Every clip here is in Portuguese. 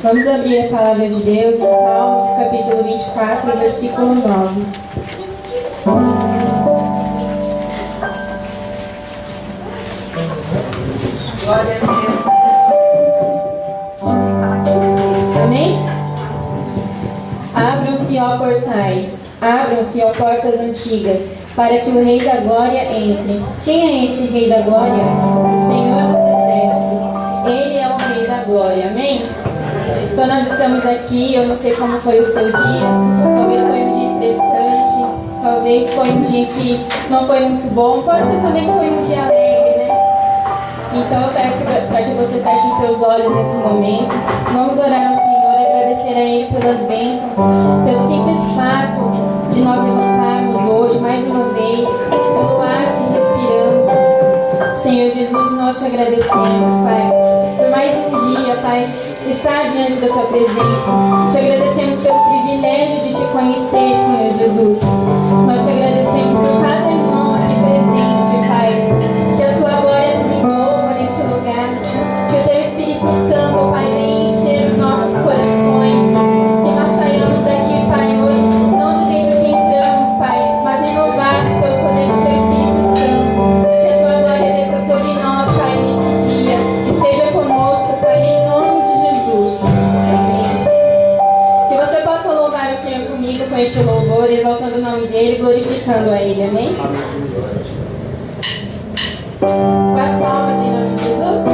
Vamos abrir a palavra de Deus em Salmos, capítulo 24, versículo 9. Glória a Deus. Amém? Abram-se, ó portais, abram-se, ó portas antigas, para que o Rei da Glória entre. Quem é esse Rei da Glória? O Senhor dos Exércitos. Ele é o Rei da Glória. Amém? Então nós estamos aqui, eu não sei como foi o seu dia, talvez foi um dia estressante, talvez foi um dia que não foi muito bom, pode ser também que foi um dia alegre, né? Então eu peço para que você feche os seus olhos nesse momento. Vamos orar ao Senhor e agradecer a Ele pelas bênçãos, pelo simples fato de nós levantarmos hoje, mais uma vez, pelo ar que respiramos. Senhor Jesus, nós te agradecemos, Pai, por mais um dia, Pai, estar diante da Tua presença. Te agradecemos pelo privilégio de Te conhecer, Senhor Jesus. Nós te agradecemos por cada irmão aqui presente, Pai. Que a Sua glória nos envolva neste lugar. Que o Teu Espírito Santo, Pai, venha encher os nossos corações. Que nós saiamos daqui, Pai, hoje, não do jeito que entramos, Pai, mas renovados pelo poder do Teu Espírito Santo. Que a Tua glória desça sobre nós, Pai, nesse dia. Esteja conosco, Pai, em nome de Jesus. Amém. Que você possa louvar o Senhor comigo com este louvor, exaltando o nome dEle, glorificando a Ele. Amém? Com as palmas em nome de Jesus.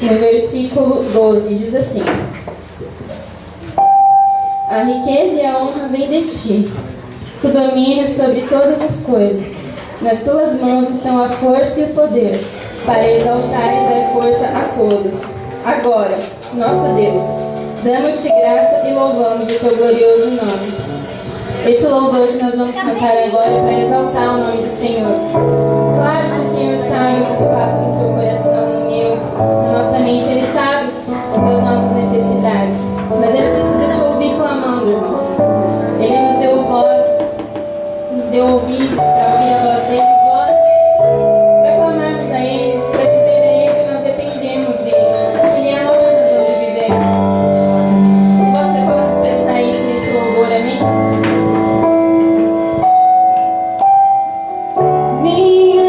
No versículo 12 diz assim: a riqueza e a honra vêm de ti, tu dominas sobre todas as coisas, Nas tuas mãos estão a força e o poder, para exaltar e dar força a todos. Agora, nosso Deus, damos-te graça e louvamos o teu glorioso nome. Esse louvor que nós vamos cantar agora é para exaltar o nome do Senhor. Claro que o Senhor sabe o que se passa no seu coração, no meu, na nossa mente. Ele sabe das nossas necessidades, mas Ele precisa te ouvir clamando, irmão. Ele nos deu voz, nos deu ouvidos para ouvir a voz dele, voz para clamarmos a Ele, para dizer a Ele que nós dependemos dele, que Ele é a nossa razão de viver. E você pode expressar isso nesse louvor, amém? Minha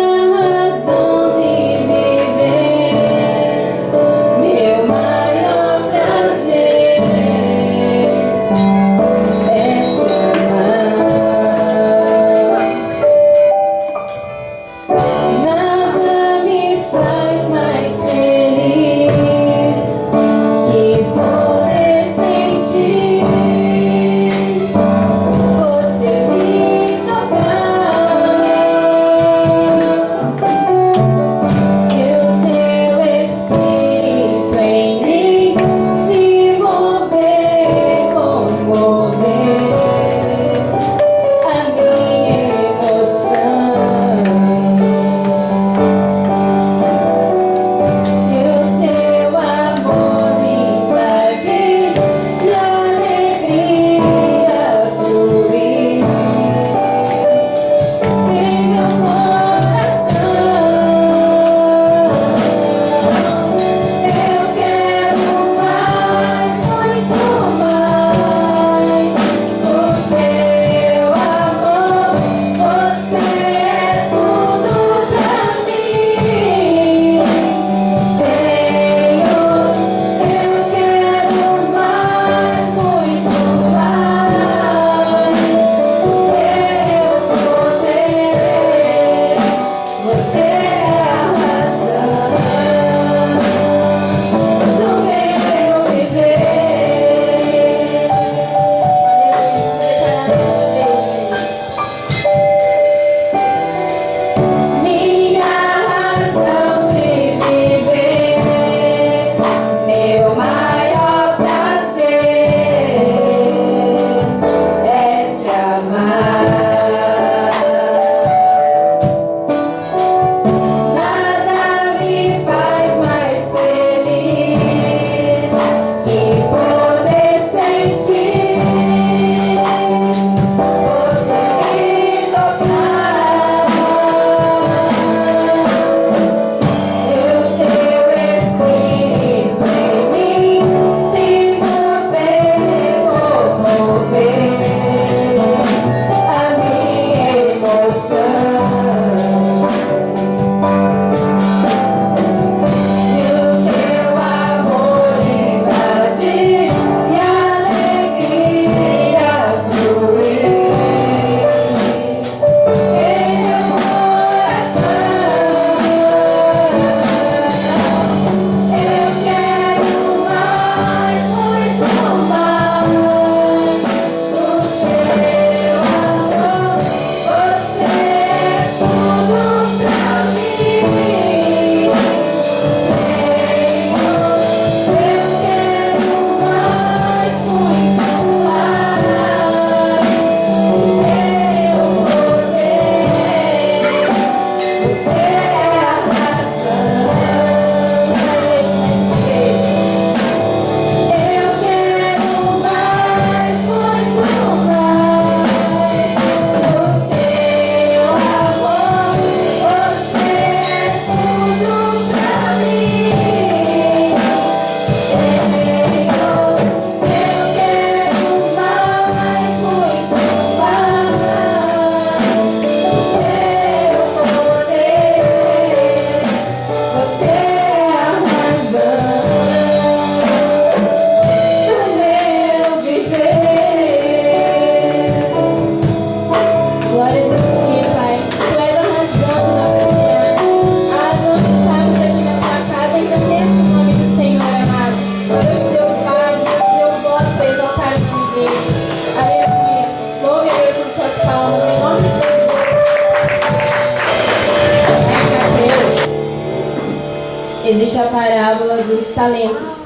existe a parábola dos talentos,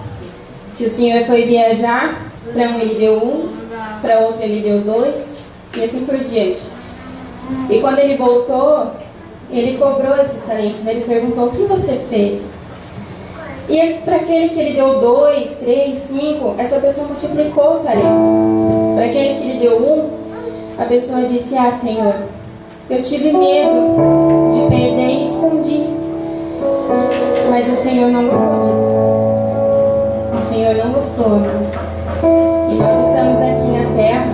que o Senhor foi viajar, para um ele deu 1, para outro ele deu 2, e assim por diante. E quando ele voltou, ele cobrou esses talentos, ele perguntou: o que você fez? E para aquele que ele deu 2, 3, 5, essa pessoa multiplicou o talento. Para aquele que ele deu 1, a pessoa disse: ah, Senhor, eu tive medo de perder e escondi. Mas o Senhor não gostou disso. O Senhor não gostou, amado. E nós estamos aqui na terra,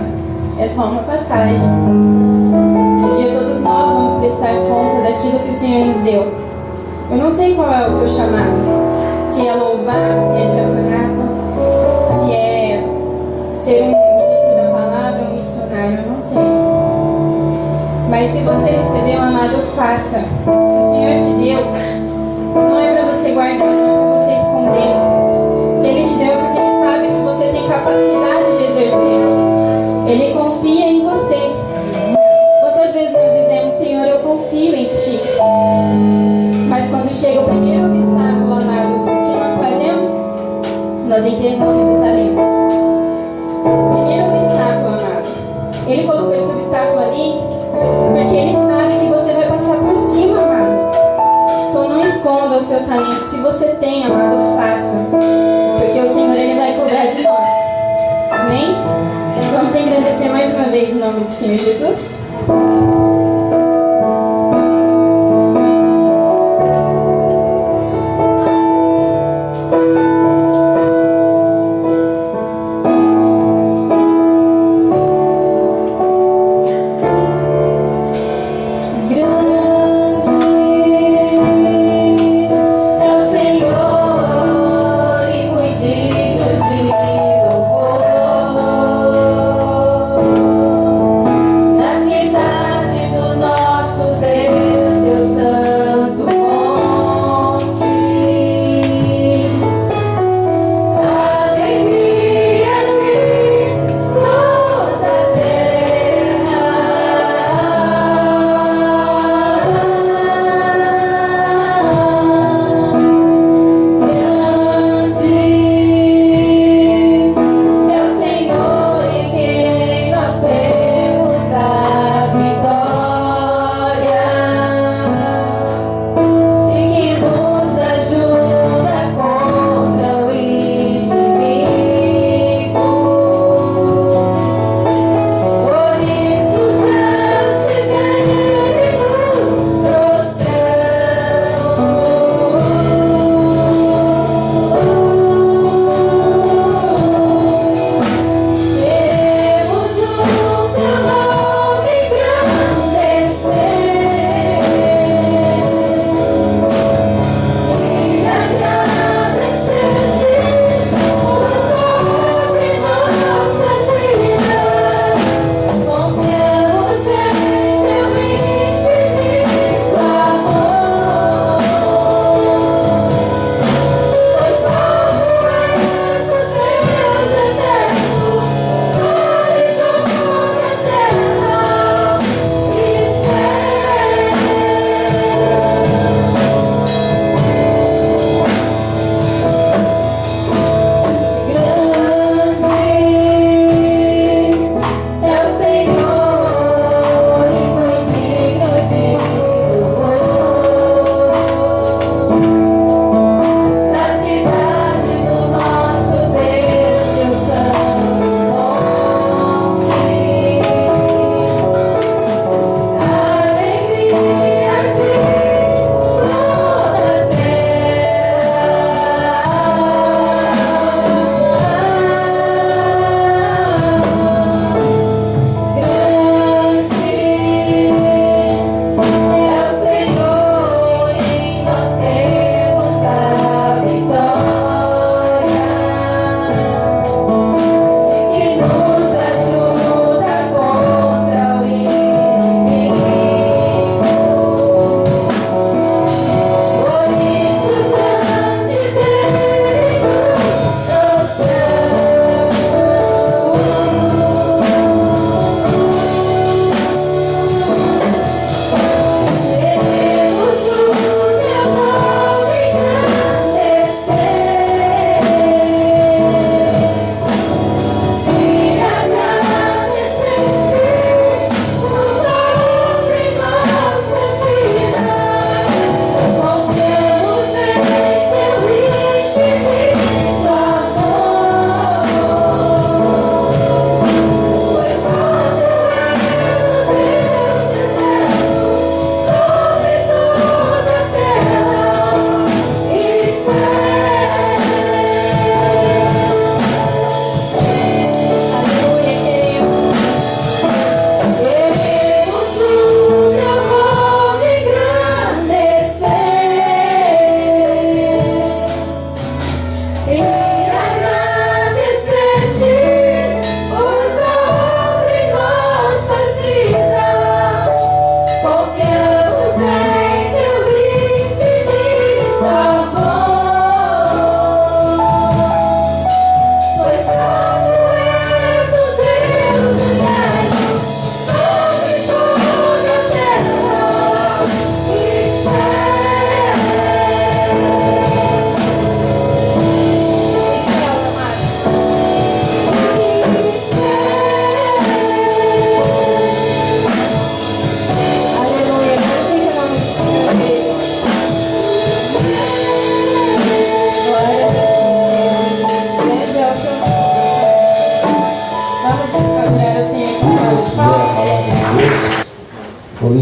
é só uma passagem. Um dia todos nós vamos prestar conta daquilo que o Senhor nos deu. Eu não sei qual é o teu chamado. Se é louvar, se é diaconato, se é ser um ministro da palavra, um missionário, eu não sei. Mas se você recebeu, amado, faça. Se o Senhor te deu, não é para você guardar, não é para você esconder. Se Ele te deu é porque Ele sabe que você tem capacidade de exercer. Ele confia em você. Quantas vezes nós dizemos: Senhor, eu confio em Ti. Mas quando chega o primeiro obstáculo, amado, o que nós fazemos? Nós enterramos o talento. Primeiro obstáculo, amado. Ele colocou esse obstáculo ali porque Ele sabe que você vai passar por cima, amado. Então não esconda o seu talento. Se você tem, amado, faça. Porque o Senhor, Ele vai cobrar de nós. Amém? Vamos agradecer mais uma vez em nome do Senhor Jesus. Nasci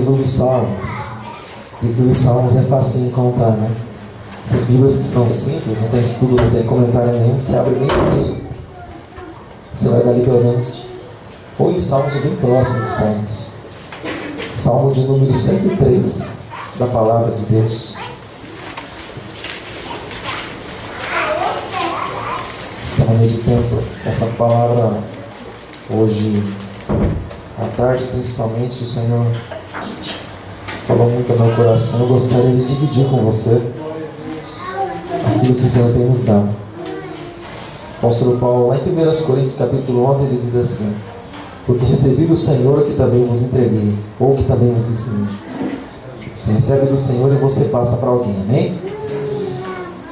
livro dos Salmos. O livro dos Salmos é fácil encontrar, né? Essas Bíblias que são simples, não tem estudo, não tem comentário nenhum, você abre bem no meio. Você vai dali pelo menos, ou em Salmos, ou bem próximo de Salmos. Salmo de número 103 da Palavra de Deus. Estava meditando essa palavra hoje à tarde, principalmente. O Senhor falou muito ao meu coração. Eu gostaria de dividir com você aquilo que o Senhor tem nos dado. O apóstolo Paulo, lá em 1 Coríntios capítulo 11, ele diz assim: porque recebi do Senhor o que também vos entreguei, ou o que também vos ensinei. Você recebe do Senhor e você passa para alguém, amém?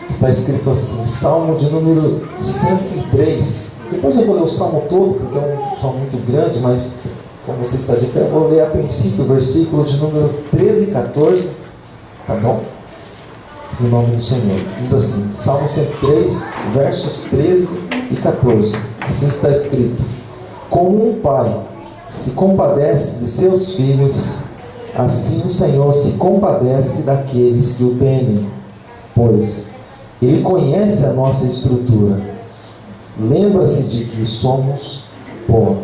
Está escrito assim, Salmo de número 103. Depois eu vou ler o Salmo todo, porque é um salmo muito grande, mas como você está de pé, eu vou ler a princípio o versículo de número 13 e 14, tá bom? Em nome do Senhor. Diz assim, Salmo 103, versos 13 e 14. Assim está escrito: como um pai se compadece de seus filhos, assim o Senhor se compadece daqueles que o temem, pois Ele conhece a nossa estrutura. Lembra-se de que somos pó.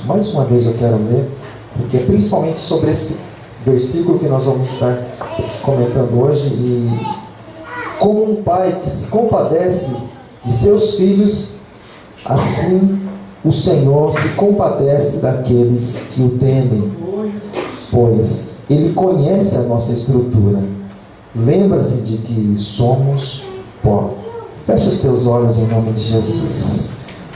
Mais uma vez eu quero ler, porque é principalmente sobre esse versículo que nós vamos estar comentando hoje. E como um pai que se compadece de seus filhos, assim o Senhor se compadece daqueles que o temem, pois Ele conhece a nossa estrutura. Lembra-se de que somos pó. Feche os teus olhos em nome de Jesus.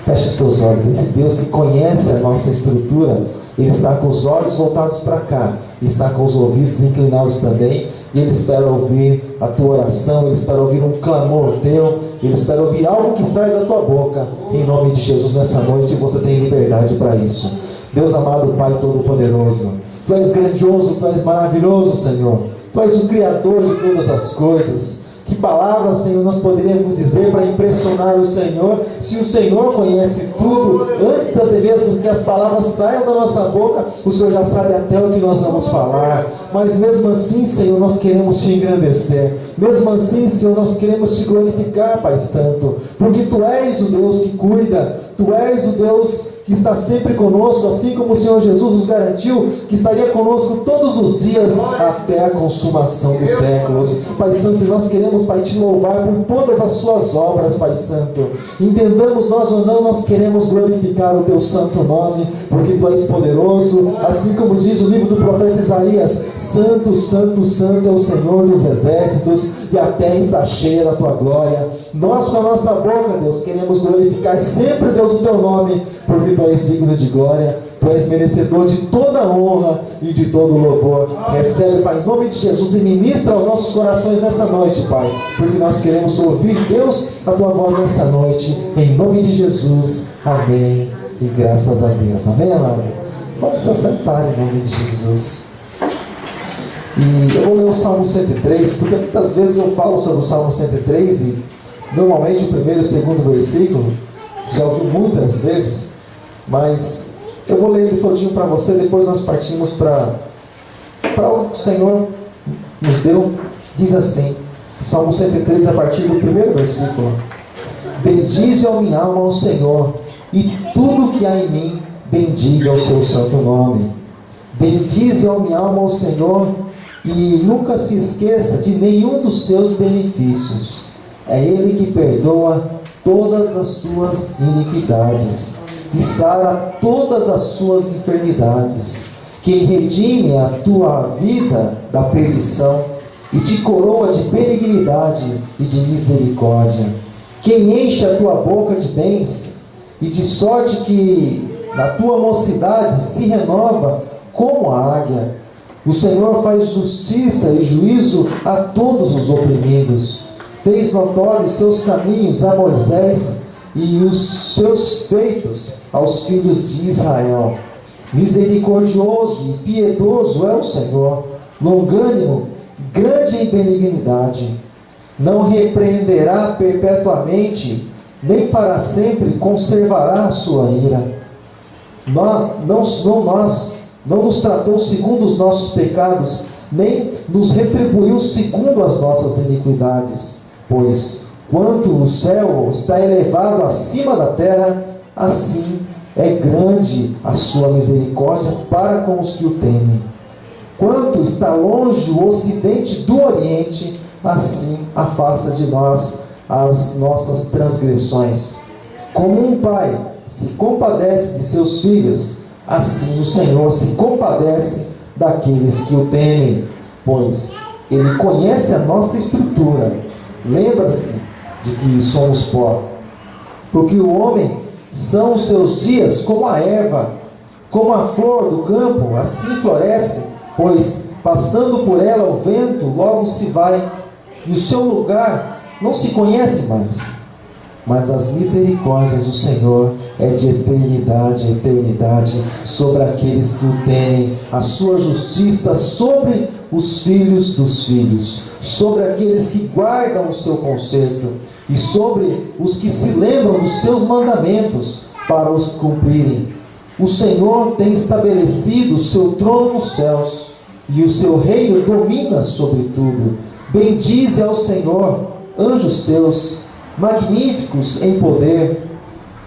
Feche os teus olhos. Esse Deus que conhece a nossa estrutura, Ele está com os olhos voltados para cá, está com os ouvidos inclinados também, e Ele espera ouvir a tua oração, Ele espera ouvir um clamor teu, Ele espera ouvir algo que sai da tua boca. Em nome de Jesus, nessa noite você tem liberdade para isso. Deus amado, Pai Todo-Poderoso, Tu és grandioso, Tu és maravilhoso, Senhor. Tu és o Criador de todas as coisas. Que palavras, Senhor, nós poderíamos dizer para impressionar o Senhor, se o Senhor conhece tudo, antes até mesmo que as palavras saiam da nossa boca, o Senhor já sabe até o que nós vamos falar. Mas mesmo assim, Senhor, nós queremos Te engrandecer. Mesmo assim, Senhor, nós queremos Te glorificar, Pai Santo, porque Tu és o Deus que cuida, Tu és o Deus que está sempre conosco, assim como o Senhor Jesus nos garantiu que estaria conosco todos os dias até a consumação dos séculos. Pai Santo, nós queremos, Pai, Te louvar por todas as Suas obras, Pai Santo. Entendamos nós ou não, nós queremos glorificar o Teu santo nome, porque Tu és poderoso, assim como diz o livro do profeta Isaías: Santo, Santo, Santo é o Senhor dos exércitos, e a terra está cheia da Tua glória. Nós com a nossa boca, Deus, queremos glorificar sempre, Deus, o Teu nome, porque Tu és digno de glória, Tu és merecedor de toda honra e de todo louvor. Recebe, Pai, em nome de Jesus, e ministra aos nossos corações nessa noite, Pai, porque nós queremos ouvir, Deus, a Tua voz nessa noite, em nome de Jesus. Amém e graças a Deus. Amém, amado? Pode se assentar em nome de Jesus. E eu vou ler o Salmo 103, porque muitas vezes eu falo sobre o Salmo 103 e normalmente o primeiro e o segundo versículo você já ouviu muitas vezes, mas eu vou ler ele todinho para você, depois nós partimos para o que o Senhor nos deu. Diz assim, Salmo 103, a partir do primeiro versículo: bendize, ó minha alma, ao Senhor, e tudo que há em mim, bendiga o seu santo nome. Bendize, ó minha alma, ao Senhor, e nunca se esqueça de nenhum dos seus benefícios. É Ele que perdoa todas as suas iniquidades e sara todas as suas enfermidades, quem redime a tua vida da perdição e te coroa de benignidade e de misericórdia, quem enche a tua boca de bens e de sorte que na tua mocidade se renova como a águia. O Senhor faz justiça e juízo a todos os oprimidos. Fez notórios seus caminhos a Moisés e os seus feitos aos filhos de Israel. Misericordioso e piedoso é o Senhor, longânimo, grande em benignidade. Não repreenderá perpetuamente, nem para sempre conservará a sua ira. Nós, não nos tratou segundo os nossos pecados, nem nos retribuiu segundo as nossas iniquidades. Pois, quanto o céu está elevado acima da terra, assim é grande a sua misericórdia para com os que o temem. Quanto está longe o ocidente do oriente, assim afasta de nós as nossas transgressões. Como um pai se compadece de seus filhos, assim o Senhor se compadece daqueles que o temem, pois Ele conhece a nossa estrutura. Lembra-se de que somos pó. Porque o homem são os seus dias como a erva, como a flor do campo, assim floresce, pois passando por ela o vento logo se vai, e o seu lugar não se conhece mais. Mas as misericórdias do Senhor é de eternidade a eternidade sobre aqueles que o temem, a sua justiça sobre os filhos dos filhos, sobre aqueles que guardam o seu conserto, e sobre os que se lembram dos seus mandamentos para os cumprirem. O Senhor tem estabelecido o seu trono nos céus, e o seu reino domina sobre tudo. Bendize ao Senhor, anjos seus, magníficos em poder,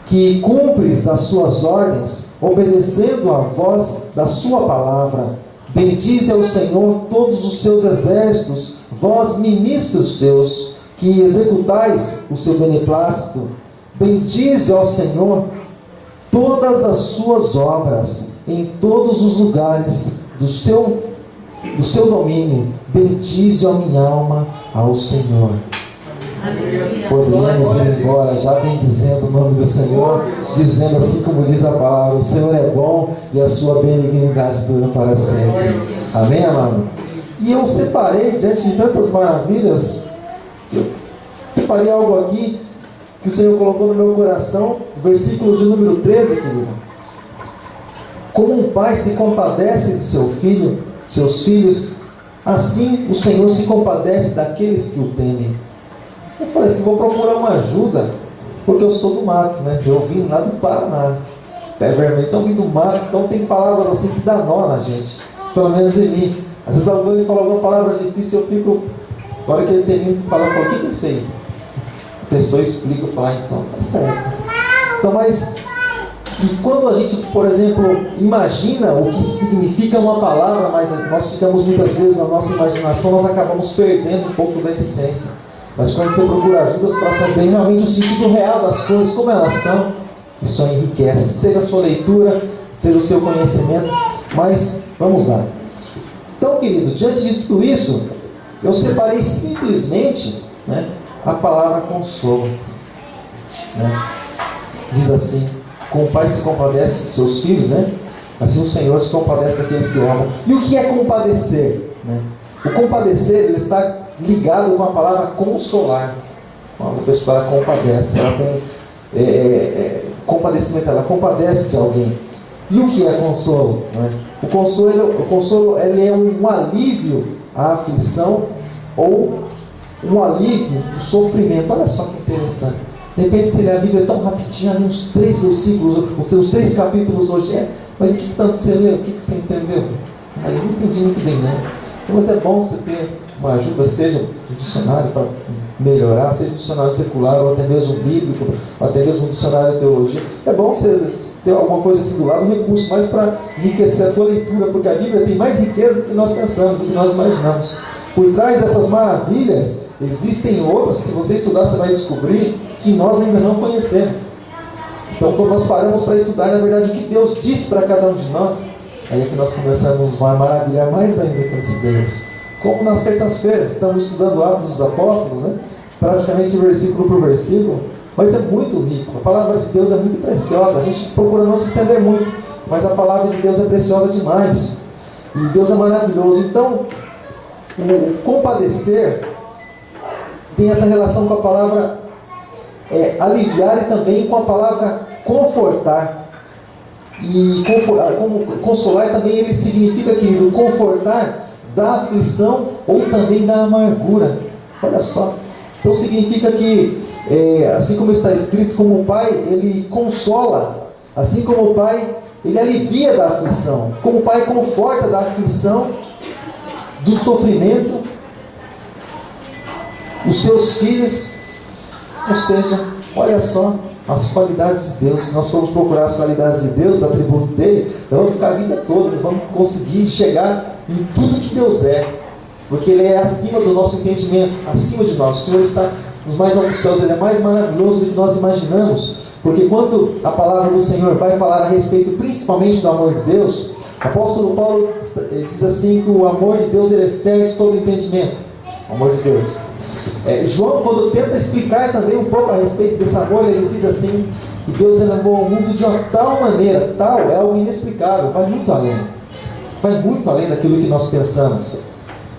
que cumpres as suas ordens, obedecendo à voz da sua palavra. Bendize ao Senhor todos os seus exércitos, vós ministros seus, que executais o seu beneplácito. Bendize ao Senhor todas as suas obras, em todos os lugares do seu domínio. Bendize a minha alma ao Senhor. Podemos ir embora já bendizendo o nome do Senhor, dizendo assim como diz a palavra: o Senhor é bom e a sua benignidade dura para sempre. Amém, amado? E eu separei, diante de tantas maravilhas, eu separei algo aqui que o Senhor colocou no meu coração, versículo de número 13, querido. Como um pai se compadece de seus filhos, assim o Senhor se compadece daqueles que o temem. Eu falei assim, vou procurar uma ajuda, porque eu sou do mato, né? Eu vim lá do Paraná, pé vermelho, então vim do mato, então tem palavras assim que dá nó na gente, pelo menos em mim. Às vezes alguém fala alguma palavra difícil, eu fico, na hora que ele termina de falar, o que é isso aí? A pessoa explica, eu falo, então tá certo. Então, mas, e quando a gente, por exemplo, imagina o que significa uma palavra, mas nós ficamos muitas vezes na nossa imaginação, nós acabamos perdendo um pouco da essência. Mas quando você procura ajudas para saber realmente o sentido real das coisas, como elas são, isso enriquece, seja a sua leitura, seja o seu conhecimento. Mas, vamos lá. Então, querido, diante de tudo isso, eu separei simplesmente, né, a palavra consolo. Né? Diz assim, como o pai se compadece de seus filhos, né? Assim o Senhor se compadece daqueles que o amam. E o que é compadecer? Né? O compadecer, ele está ligado com a palavra consolar. Quando a pessoa compadece, ela tem compadecimento, ela compadece de alguém. E o que é consolo? Né? O consolo ele é um alívio à aflição ou um alívio do sofrimento. Olha só que interessante. De repente você lê a Bíblia tão rapidinho, ali uns 3 versículos, uns 3 capítulos hoje mas o que tanto você leu? O que você entendeu? Eu não entendi muito bem, né? Mas é bom você ter uma ajuda, seja de dicionário para melhorar, seja dicionário secular, ou até mesmo bíblico, ou até mesmo dicionário de teologia. É bom você ter alguma coisa assim do lado, um recurso mais para enriquecer a tua leitura, porque a Bíblia tem mais riqueza do que nós pensamos, do que nós imaginamos. Por trás dessas maravilhas, existem outras que, se você estudar, você vai descobrir que nós ainda não conhecemos. Então, quando nós paramos para estudar, na verdade, o que Deus disse para cada um de nós, aí é que nós começamos a maravilhar mais ainda com esse Deus. Como nas terças-feiras, estamos estudando Atos dos Apóstolos, né? Praticamente versículo por versículo, mas é muito rico. A palavra de Deus é muito preciosa. A gente procura não se estender muito, mas a palavra de Deus é preciosa demais. E Deus é maravilhoso. Então, o compadecer tem essa relação com a palavra aliviar e também com a palavra confortar. E consolar também ele significa, querido, confortar da aflição ou também da amargura. Olha só. Então significa que, assim como está escrito, como o pai ele consola, assim como o pai ele alivia da aflição, como o Pai conforta da aflição, do sofrimento, os seus filhos. Ou seja, olha só as qualidades de Deus. Se nós formos procurar as qualidades de Deus, os atributos dele, nós vamos ficar a vida toda, não vamos conseguir chegar em tudo que Deus é, porque ele é acima do nosso entendimento, acima de nós. O Senhor está nos mais altos céus, ele é mais maravilhoso do que nós imaginamos. Porque quando a palavra do Senhor vai falar a respeito principalmente do amor de Deus, o apóstolo Paulo diz assim que o amor de Deus ele excede todo entendimento. O amor de Deus. João, quando tenta explicar também um pouco a respeito desse amor, ele diz assim que Deus amou o mundo de uma tal maneira, tal é algo inexplicável, vai muito além daquilo que nós pensamos,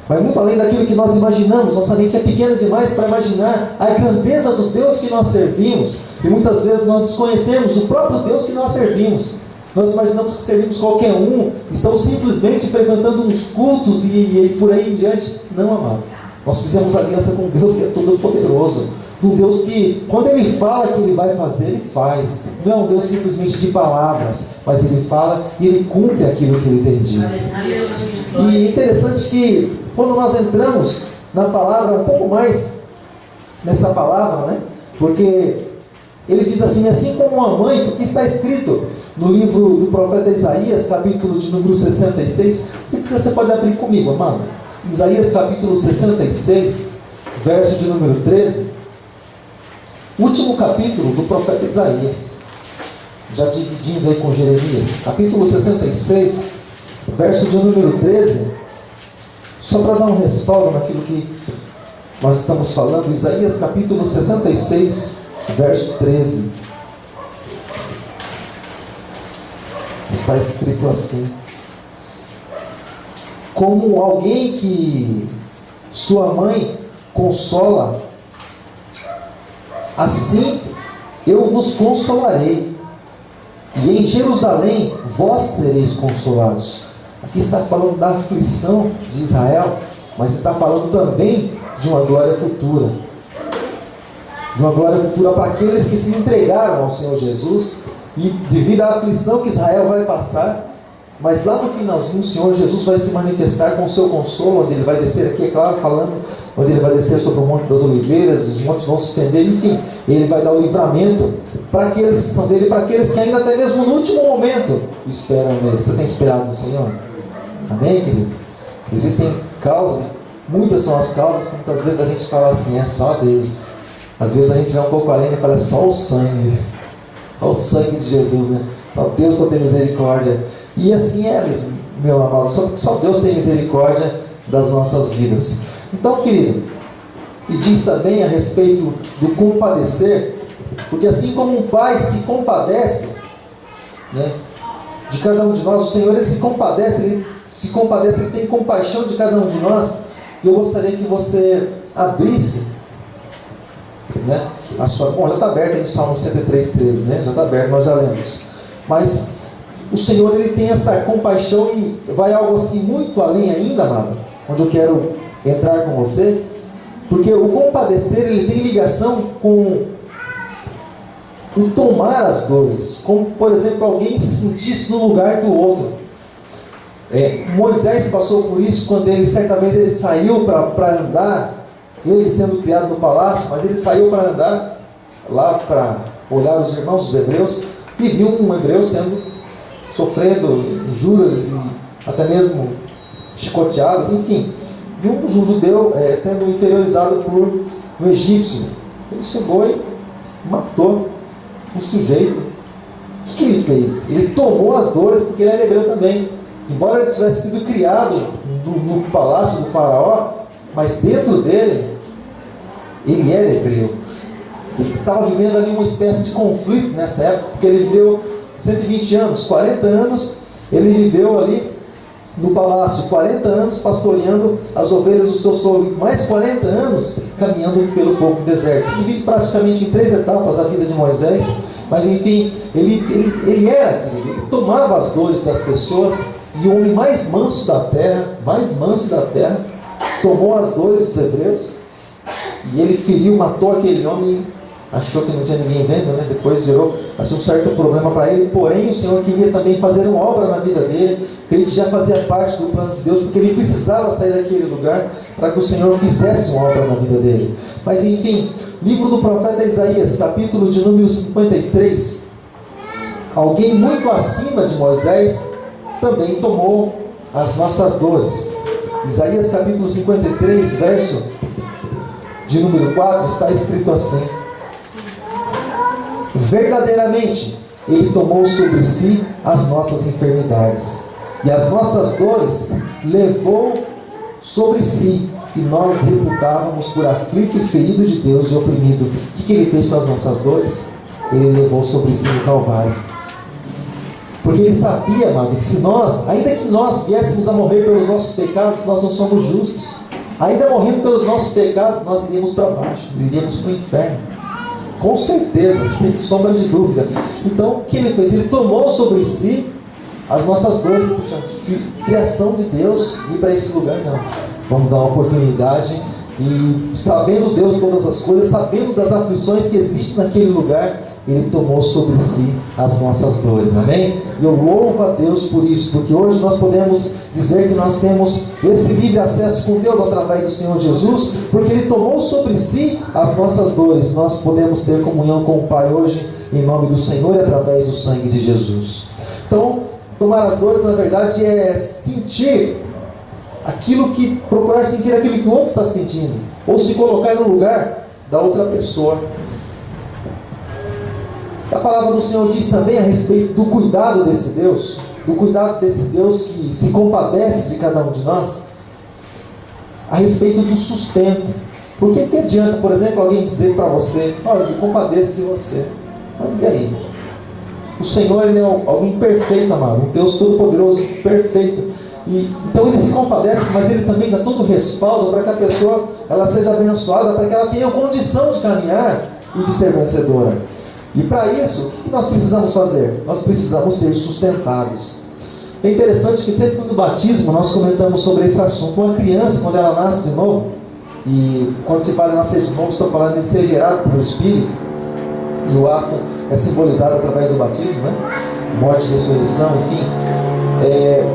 vai muito além daquilo que nós imaginamos. Nossa mente é pequena demais para imaginar a grandeza do Deus que nós servimos, e muitas vezes nós desconhecemos o próprio Deus que nós servimos. Nós imaginamos que servimos qualquer um, estamos simplesmente frequentando uns cultos e por aí em diante. Não, amado, nós fizemos aliança com Deus que é todo poderoso, um Deus que, quando Ele fala que Ele vai fazer, Ele faz. Não é um Deus simplesmente de palavras, mas Ele fala e Ele cumpre aquilo que Ele tem dito. E é interessante que, quando nós entramos na palavra, um pouco mais nessa palavra, né? Porque ele diz assim como uma mãe, porque está escrito no livro do profeta Isaías, capítulo de número 66. Se quiser, você pode abrir comigo, amado. Isaías capítulo 66, verso de número 13. Último capítulo do profeta Isaías, já dividindo aí com Jeremias. Capítulo 66, verso de número 13. Só para dar um respaldo naquilo que nós estamos falando. Isaías capítulo 66, verso 13. Está escrito assim: como alguém que sua mãe consola, assim eu vos consolarei, e em Jerusalém vós sereis consolados. Aqui está falando da aflição de Israel, mas está falando também de uma glória futura. De uma glória futura para aqueles que se entregaram ao Senhor Jesus, e devido à aflição que Israel vai passar, mas lá no finalzinho o Senhor Jesus vai se manifestar com o seu consolo, onde Ele vai descer, aqui é claro, falando, onde Ele vai descer sobre o Monte das Oliveiras, os montes vão se estender, enfim, Ele vai dar o livramento para aqueles que são dele, para aqueles que ainda até mesmo no último momento esperam nele. Você tem esperado no Senhor? Amém, querido? Existem causas, muitas são as causas que muitas vezes a gente fala assim, é só Deus. Às vezes a gente vai um pouco além e fala, só o sangue. Olha o sangue de Jesus, né? Só Deus para ter misericórdia. E assim é mesmo, meu amado. Só Deus tem misericórdia das nossas vidas. Então, querido, e diz também a respeito do compadecer, porque assim como um pai se compadece, né, de cada um de nós, o Senhor ele se compadece, ele tem compaixão de cada um de nós. E eu gostaria que você abrisse, né, a sua... Bom, já está aberto aí no Salmo 103:13, né? Já está aberto, nós já lemos. Mas o Senhor ele tem essa compaixão e vai algo assim muito além ainda, amado, onde eu quero entrar com você, porque o compadecer ele tem ligação com o tomar as dores, como por exemplo alguém se sentisse no lugar do outro. Moisés passou por isso quando ele certa vez ele saiu para andar, ele sendo criado no palácio, mas ele saiu para andar lá para olhar os irmãos, os hebreus, e viu um hebreu sofrendo injúrias e até mesmo chicoteadas, enfim, viu um judeu sendo inferiorizado por um egípcio. Ele chegou e matou o sujeito. O que ele fez? Ele tomou as dores, porque ele era hebreu também. Embora ele tivesse sido criado no palácio do faraó, mas dentro dele, ele era hebreu. Ele estava vivendo ali uma espécie de conflito nessa época, porque ele viveu 120 anos, 40 anos, ele viveu ali no palácio, 40 anos pastoreando as ovelhas do seu sogro, mais 40 anos caminhando pelo povo do deserto. Se divide praticamente em 3 etapas a vida de Moisés, mas enfim, ele era aquele, ele tomava as dores das pessoas, e o homem mais manso da terra, tomou as dores dos hebreus, e ele feriu, matou aquele homem achou que não tinha ninguém vendo, né? Depois gerou assim, um certo problema para ele, porém o Senhor queria também fazer uma obra na vida dele, que ele já fazia parte do plano de Deus, porque ele precisava sair daquele lugar para que o Senhor fizesse uma obra na vida dele. Mas enfim, livro do profeta Isaías, capítulo de número 53, alguém muito acima de Moisés também tomou as nossas dores. Isaías capítulo 53, verso de número 4, está escrito assim: verdadeiramente Ele tomou sobre si as nossas enfermidades, e as nossas dores levou sobre si, e nós reputávamos por aflito e ferido de Deus e oprimido. O que Ele fez com as nossas dores? Ele levou sobre si no Calvário. Porque Ele sabia, amado, que se nós, ainda que nós viéssemos a morrer pelos nossos pecados, nós não somos justos. Ainda morrendo pelos nossos pecados, nós iríamos para baixo, iríamos para o inferno. Com certeza, sem sombra de dúvida. Então, o que Ele fez? Ele tomou sobre si as nossas dores. Puxa, criação de Deus, ir para esse lugar, não. Vamos dar uma oportunidade. E sabendo Deus todas as coisas, sabendo das aflições que existem naquele lugar, Ele tomou sobre si as nossas dores, amém? E eu louvo a Deus por isso, porque hoje nós podemos dizer que nós temos esse livre acesso com Deus através do Senhor Jesus, porque Ele tomou sobre si as nossas dores. Nós podemos ter comunhão com o Pai hoje, em nome do Senhor e através do sangue de Jesus. Então, tomar as dores, na verdade, é sentir procurar sentir aquilo que o outro está sentindo, ou se colocar no lugar da outra pessoa. A palavra do Senhor diz também a respeito do cuidado desse Deus, que se compadece de cada um de nós, a respeito do sustento. Por que adianta, por exemplo, alguém dizer para você: olha, eu me compadeço de você? Mas e aí? O Senhor, Ele é alguém perfeito, amado, um Deus todo-poderoso, perfeito. Então Ele se compadece, mas Ele também dá todo o respaldo para que a pessoa ela seja abençoada, para que ela tenha condição de caminhar e de ser vencedora. E para isso, o que nós precisamos fazer? Nós precisamos ser sustentados. É interessante que sempre no batismo nós comentamos sobre esse assunto. Uma criança, quando ela nasce de novo, e quando se fala em nascer de novo, estou falando de ser gerado pelo Espírito, e o ato é simbolizado através do batismo, né? Morte, ressurreição, enfim.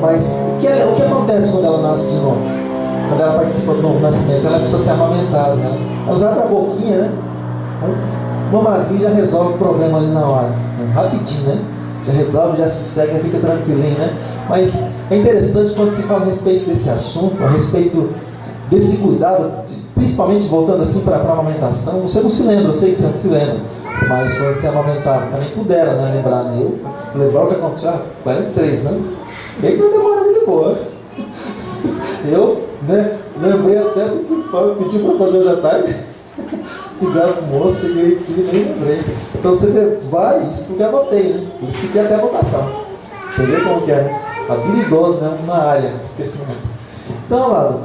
Mas o que acontece quando ela nasce de novo? Quando ela participa do novo nascimento, ela precisa ser amamentada, né? Ela já abre a boquinha, né? Uma mamazinha já resolve o problema ali na hora, né? Rapidinho, né? Já resolve, já sossega, já fica tranquilinho, né? Mas é interessante quando se fala a respeito desse assunto, a respeito desse cuidado, principalmente voltando assim para a amamentação. Você não se lembra, eu sei que você não se lembra, mas quando você amamentava, também pudera, né, lembrar, né? Eu lembrar o que aconteceu há 43 anos, bem que uma demora muito boa. Eu, né, lembrei até do que o pai pediu para fazer o jantar. Ligaram pro moço, cheguei aqui e nem lembrei. Então você vai, isso porque eu anotei, né? Eu esqueci até a anotação. Você vê como que é, né? Habilidoso, né? Uma área de esquecimento. Então, amado,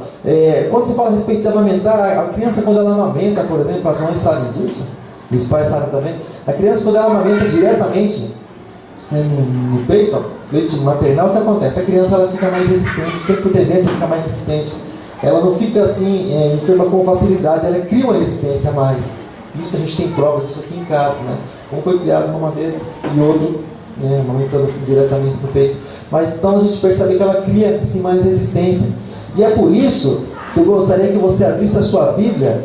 quando se fala a respeito de amamentar, a criança quando ela amamenta, por exemplo, as mães sabem disso, e os pais sabem também, a criança quando ela amamenta diretamente no peito, leite maternal, o que acontece? A criança ela fica mais resistente, tem por tendência a ficar mais resistente. Ela não fica assim, enferma com facilidade, ela cria uma resistência a mais. Isso a gente tem prova disso aqui em casa, né? Um foi criado numa madeira e outro, né, amamentando assim diretamente no peito. Mas então a gente percebe que ela cria assim, mais resistência. E é por isso que eu gostaria que você abrisse a sua Bíblia,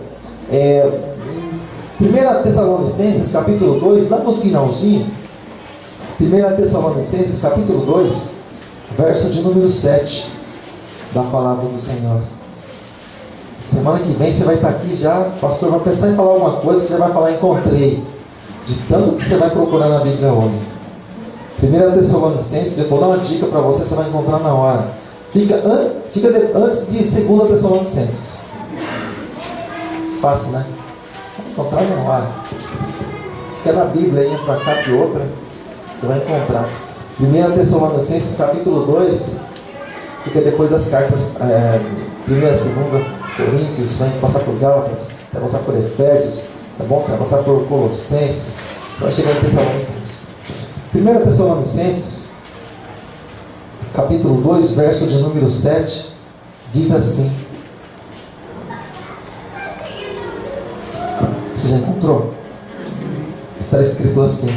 1 Tessalonicenses capítulo 2, lá no finalzinho, 1 Tessalonicenses capítulo 2, verso de número 7, da palavra do Senhor. Semana que vem você vai estar aqui já, o pastor vai pensar em falar alguma coisa, você vai falar encontrei, de tanto que você vai procurar na Bíblia hoje. 1 Tessalonicenses, depois vou dar uma dica para você, você vai encontrar na hora. Fica antes de 2 Tessalonicenses. Fácil, né? Vai encontrar na hora. Fica na Bíblia aí, entre uma capa e outra, você vai encontrar. 1 Tessalonicenses capítulo 2, fica depois das cartas 1ª e 2ª Coríntios, você vai passar por Gálatas, vai passar por Efésios, tá bom? Você vai passar por Colossenses, você vai chegar em Tessalonicenses. 1 Tessalonicenses, capítulo 2, verso de número 7, diz assim. Você já encontrou? está escrito assim: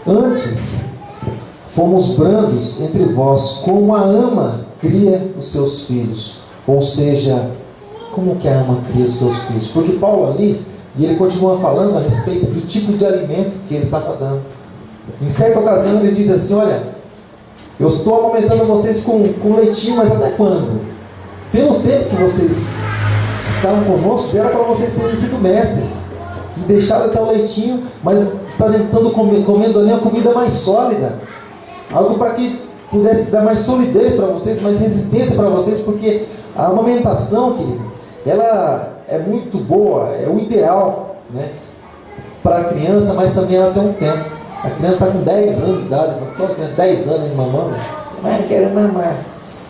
antes fomos brandos entre vós, como a ama cria os seus filhos. Ou seja, como que a ama cria os seus filhos? Porque Paulo ali, e ele continua falando a respeito do tipo de alimento que ele estava dando. Em certa ocasião ele diz assim: olha, eu estou amamentando vocês com leitinho, mas até quando? Pelo tempo que vocês estavam conosco, já era para vocês terem sido mestres e deixaram até o leitinho, mas estão tentando comendo ali uma comida mais sólida, algo para que pudesse dar mais solidez para vocês, mais resistência para vocês, porque a amamentação, querido, ela é muito boa, é o ideal, né, para a criança, mas também ela tem um tempo. A criança está com 10 anos de idade, uma criança 10 anos de mamando, mãe, quero mamar,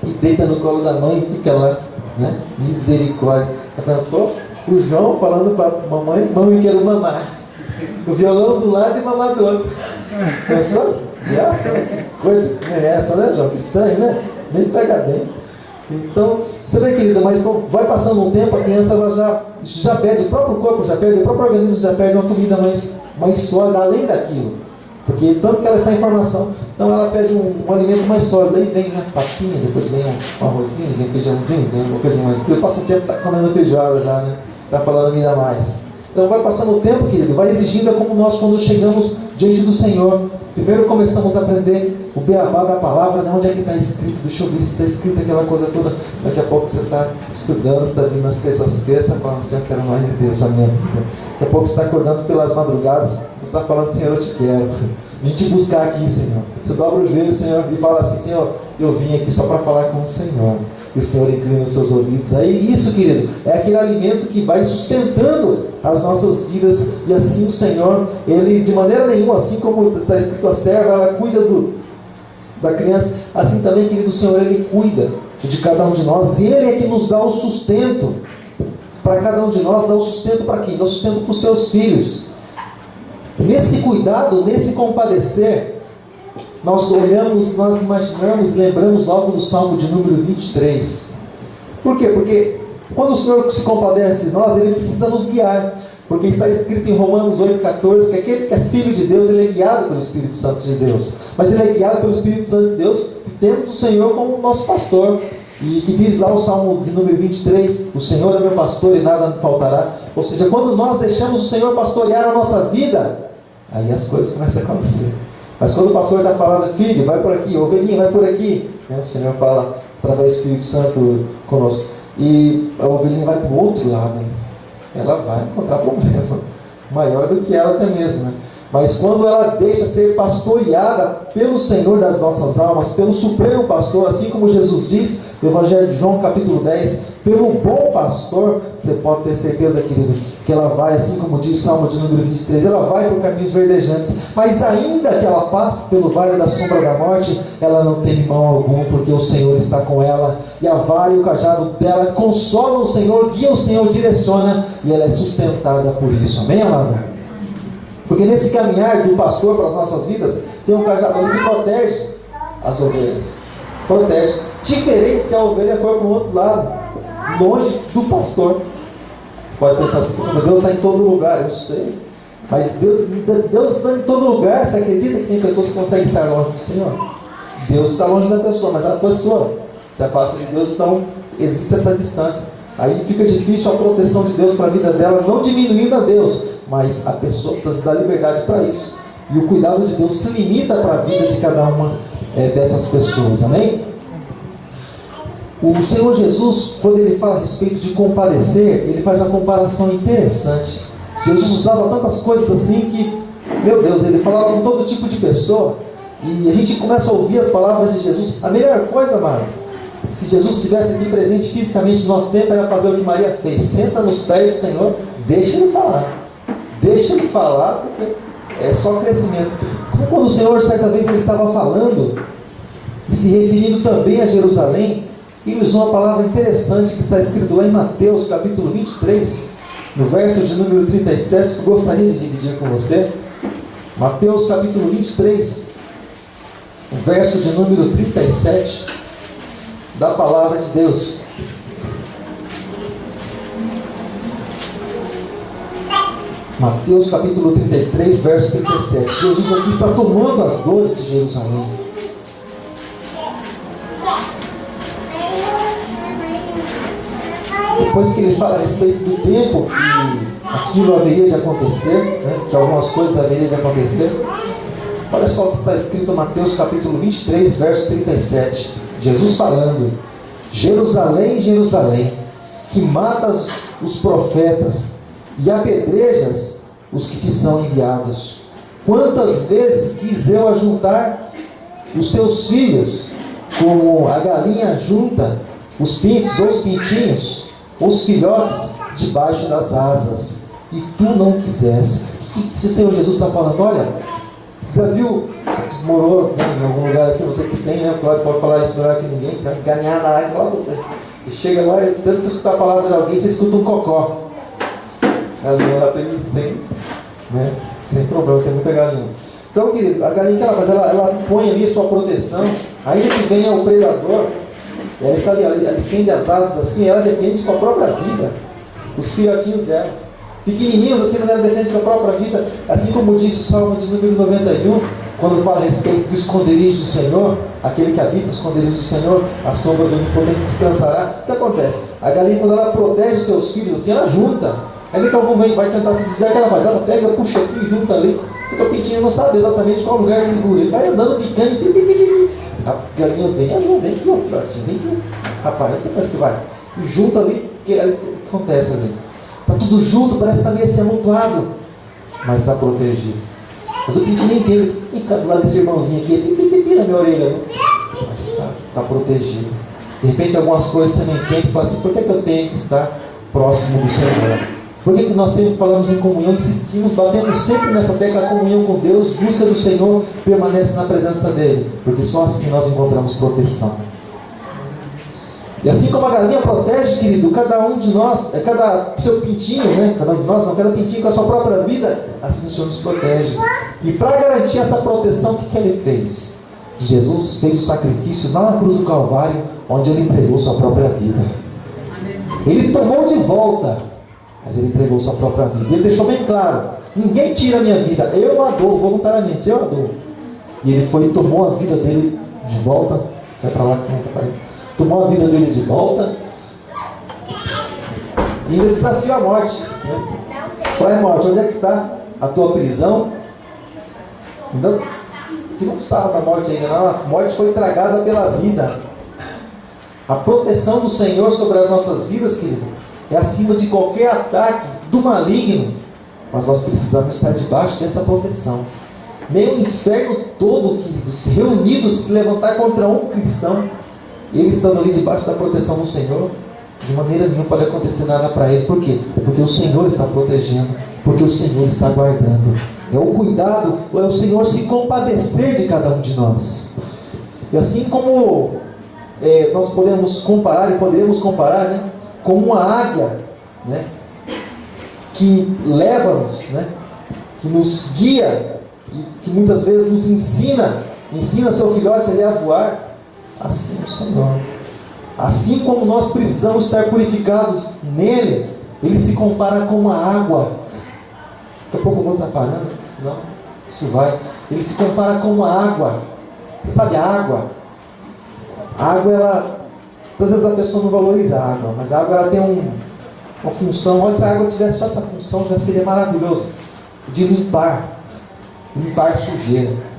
e deita no colo da mãe e fica lá, né? Misericórdia. Já pensou? O João falando para a mamãe: mãe, quero mamar. O violão do lado e mamar do outro. Pensou? Graça, que coisa é essa, né, João? Que estranho, né? Nem pega bem. Então, você vê, querida, mas vai passando um tempo, a criança ela já perde, o próprio corpo já perde, o próprio organismo já perde uma comida mais sólida, além daquilo. Porque tanto que ela está em formação, então ela pede um alimento mais sólido. Aí vem a papinha, depois vem um arrozinho, vem feijãozinho, vem uma coisa mais. Depois passa um tempo, está comendo feijoada já, né? Está falando ainda mais. Então vai passando o tempo, querido, vai exigindo, é como nós quando chegamos diante do Senhor. Primeiro começamos a aprender o beabá da palavra, né? Onde é que está escrito? Deixa eu ver se está escrito aquela coisa toda. Daqui a pouco você está estudando, você está vindo nas terças-feiras, está falando assim: eu quero mais de Deus, amém. Daqui a pouco você está acordando pelas madrugadas, você está falando: Senhor, eu te quero. Vim te buscar aqui, Senhor. Você dobra o joelho, Senhor, e fala assim: Senhor, eu vim aqui só para falar com o Senhor. E o Senhor inclina os seus ouvidos. Aí isso, querido, é aquele alimento que vai sustentando as nossas vidas. E assim o Senhor, Ele de maneira nenhuma, assim como está escrito, a serva, ela cuida da criança, assim também, querido, o Senhor, Ele cuida de cada um de nós. E Ele é que nos dá o sustento. Para cada um de nós, dá o sustento para quem? Dá o sustento para os seus filhos. Nesse cuidado, nesse compadecer, nós olhamos, nós imaginamos, lembramos logo do Salmo de número 23. Por quê? Porque quando o Senhor se compadece de nós, Ele precisa nos guiar. Porque está escrito em Romanos 8,14 que aquele que é filho de Deus, ele é guiado pelo Espírito Santo de Deus. Mas ele é guiado pelo Espírito Santo de Deus, tendo o Senhor como nosso pastor. E que diz lá o Salmo de número 23, o Senhor é meu pastor e nada me faltará. Ou seja, quando nós deixamos o Senhor pastorear a nossa vida, aí as coisas começam a acontecer. Mas quando o pastor está falando: filho, vai por aqui, ovelhinha, vai por aqui, né? O Senhor fala através do Espírito Santo conosco. E a ovelhinha vai para o outro lado, ela vai encontrar problema maior do que ela até mesmo, né? Mas quando ela deixa ser pastoreada pelo Senhor das nossas almas, pelo Supremo Pastor, assim como Jesus diz no Evangelho de João capítulo 10, pelo bom pastor, você pode ter certeza, querido, que ela vai, assim como diz o Salmo de número 23, ela vai por caminhos verdejantes. Mas ainda que ela passe pelo vale da sombra da morte, ela não tem mal algum, porque o Senhor está com ela, e a vara e o cajado dela consolam o Senhor, guia o Senhor, direciona, e ela é sustentada por isso. Amém, amado? Porque nesse caminhar do pastor para as nossas vidas, tem um cajado ali que protege as ovelhas. Protege. Diferente se a ovelha for para o outro lado, longe do pastor. Pode pensar assim: Deus está em todo lugar. Eu sei. Mas Deus está em todo lugar. Você acredita que tem pessoas que conseguem estar longe do Senhor? Deus está longe da pessoa, mas a pessoa se afasta de Deus, então existe essa distância. Aí fica difícil a proteção de Deus para a vida dela, não diminuindo a Deus, mas a pessoa precisa dar liberdade para isso. E o cuidado de Deus se limita para a vida de cada uma dessas pessoas. Amém? O Senhor Jesus, quando Ele fala a respeito de compadecer, Ele faz uma comparação interessante. Jesus usava tantas coisas assim que, meu Deus, Ele falava com todo tipo de pessoa. E a gente começa a ouvir as palavras de Jesus. A melhor coisa, amado, se Jesus estivesse aqui presente fisicamente no nosso tempo, era fazer o que Maria fez: senta nos pés do Senhor, deixa Ele falar. Deixa Ele falar, porque é só crescimento. Como quando o Senhor, certa vez, Ele estava falando, e se referindo também a Jerusalém, Ele usou uma palavra interessante que está escrito lá em Mateus capítulo 23, no verso de número 37, que eu gostaria de dividir com você. Mateus capítulo 23, o verso de número 37, da palavra de Deus. Mateus capítulo 33, verso 37. Jesus aqui está tomando as dores de Jerusalém. Depois que ele fala a respeito do tempo que aquilo haveria de acontecer, né, que algumas coisas haveriam de acontecer, olha só o que está escrito em Mateus capítulo 23, verso 37. Jesus falando: Jerusalém, Jerusalém, que matas os profetas e apedrejas os que te são enviados. Quantas vezes quis eu ajuntar os teus filhos, como a galinha junta os pintos ou os pintinhos, os filhotes debaixo das asas, e tu não quiseste. Se o Senhor Jesus está falando, olha, você viu, você que morou, né, em algum lugar assim, você que tem, né, pode falar isso melhor que ninguém, tá? Ganhar na área, fala você. E chega lá, antes de você escutar a palavra de alguém, você escuta um cocó. A galinha ela tem sem problema, tem muita galinha. Então, querido, a galinha que ela faz, ela põe ali a sua proteção, ainda que venha o predador, ela está ali, ela estende as asas assim, ela defende com a própria vida os filhotinhos dela. Pequenininhos assim, mas ela defende com a própria vida, assim como diz o Salmo de número 91, quando fala a respeito do esconderijo do Senhor, aquele que habita o esconderijo do Senhor, a sombra do Onipotente descansará. O que acontece? A galinha, quando ela protege os seus filhos assim, ela junta. Ainda que algum vai tentar se desviar, que ela faz? Ela pega, puxa aqui e junta ali, porque o pintinho não sabe exatamente qual lugar que segura. Ele vai andando, picando e a galinha vem aqui, ó, filhotinho, vem aqui. Rapaz, onde você pensa que vai? E junta ali, o que acontece ali? Está tudo junto, parece que está meio assim amontoado, mas está protegido. Mas o pintinho nem entende, quem fica do lado desse irmãozinho aqui, pipi na minha orelha, né? Mas está protegido. De repente algumas coisas você não entende e fala assim, por que eu tenho que estar próximo do Senhor? Por que nós sempre falamos em comunhão, insistimos, batemos sempre nessa tecla, a comunhão com Deus, busca do Senhor, permanece na presença dEle, porque só assim nós encontramos proteção. E assim como a galinha protege, querido, cada um de nós, cada seu pintinho, né? Cada um de nós, não, cada pintinho com a sua própria vida, assim o Senhor nos protege. E para garantir essa proteção, o que Ele fez? Jesus fez o sacrifício lá na cruz do Calvário, onde Ele entregou sua própria vida. Ele tomou de volta, mas Ele entregou sua própria vida. Ele deixou bem claro, ninguém tira a minha vida, eu a dou voluntariamente, eu a dou. E Ele foi e tomou a vida dele de volta. Sai para lá que não está aí. Tomou a vida dele de volta e ele desafiou a morte, né? Qual é a morte? Onde é que está a tua prisão? Então, você não sabe da morte ainda, não. A morte foi tragada pela vida. A proteção do Senhor sobre as nossas vidas, querido, é acima de qualquer ataque do maligno, mas nós precisamos estar debaixo dessa proteção. Nem o inferno todo, querido, se reunido, se levantar contra um cristão, ele estando ali debaixo da proteção do Senhor, de maneira nenhuma pode acontecer nada para ele. Por quê? Porque o Senhor está protegendo, porque o Senhor está guardando. É o cuidado, é o Senhor se compadecer de cada um de nós. E assim como nós podemos comparar, e poderíamos comparar, né, com uma águia, né, que leva-nos, né, que nos guia, e que muitas vezes nos ensina seu filhote ali a voar. Assim o Senhor, assim como nós precisamos estar purificados nele, ele se compara com uma água. Daqui a pouco eu vou estar parando, senão isso vai. Ele se compara com uma água. Você sabe a água? A água, ela, às vezes a pessoa não valoriza a água, mas a água ela tem uma função. Olha, se a água tivesse só essa função, já seria maravilhoso, de limpar sujeira.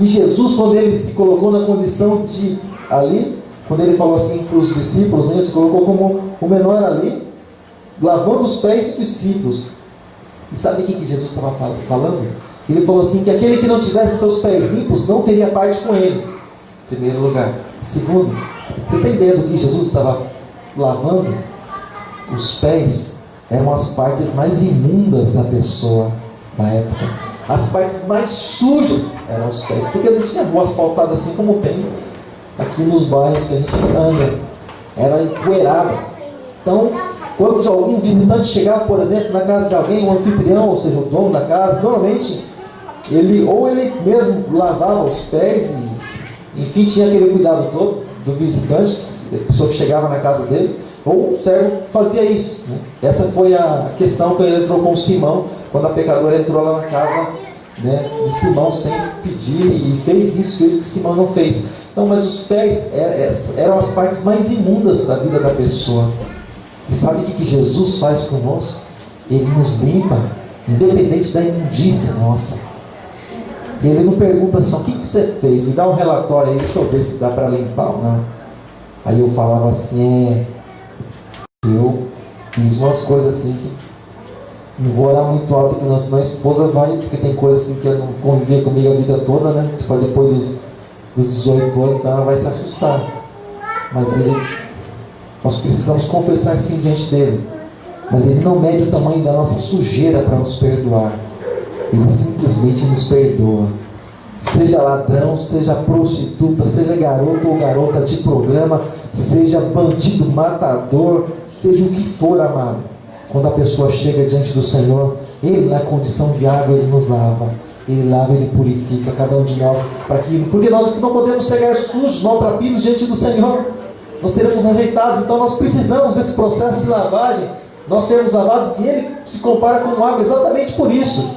E Jesus, quando ele se colocou na condição de ali, quando ele falou assim para os discípulos, ele se colocou como o menor ali, lavando os pés dos discípulos. E sabe o que Jesus estava falando? Ele falou assim, que aquele que não tivesse seus pés limpos não teria parte com ele, em primeiro lugar. Segundo, você tem ideia do que Jesus estava lavando? Os pés eram as partes mais imundas da pessoa na época. As partes mais sujas eram os pés, porque não tinha rua asfaltada assim como tem aqui nos bairros que a gente anda, eram empoeiradas. Então, quando algum visitante chegava, por exemplo, na casa de alguém, um anfitrião, ou seja, o dono da casa, normalmente ele mesmo lavava os pés e, enfim, tinha aquele cuidado todo do visitante, da pessoa que chegava na casa dele. Ou o servo fazia isso, né? Essa foi a questão quando ele entrou com Simão, quando a pecadora entrou lá na casa, né, de Simão sem pedir, e fez isso que Simão não fez. Então, mas os pés eram as partes mais imundas da vida da pessoa. E sabe o que Jesus faz conosco? Ele nos limpa, independente da imundícia nossa. E ele não pergunta só: o que você fez? Me dá um relatório aí, deixa eu ver se dá para limpar ou não. Aí eu falava assim: eu fiz umas coisas assim que não vou orar muito alto, que senão a esposa vai, porque tem coisa assim que ela não conviver comigo a vida toda, né? Tipo, depois dos 18 anos, então ela vai se assustar. Mas nós precisamos confessar sim diante dele. Mas ele não mede o tamanho da nossa sujeira para nos perdoar. Ele simplesmente nos perdoa. Seja ladrão, seja prostituta, seja garoto ou garota de programa, seja bandido, matador, seja o que for, amado. Quando a pessoa chega diante do Senhor, Ele, na condição de água, Ele nos lava. Ele lava, Ele purifica cada um de nós. Porque nós não podemos chegar sujos, maltrapilhos diante do Senhor. Nós seremos rejeitados. Então nós precisamos desse processo de lavagem. Nós sermos lavados, e Ele se compara com água exatamente por isso.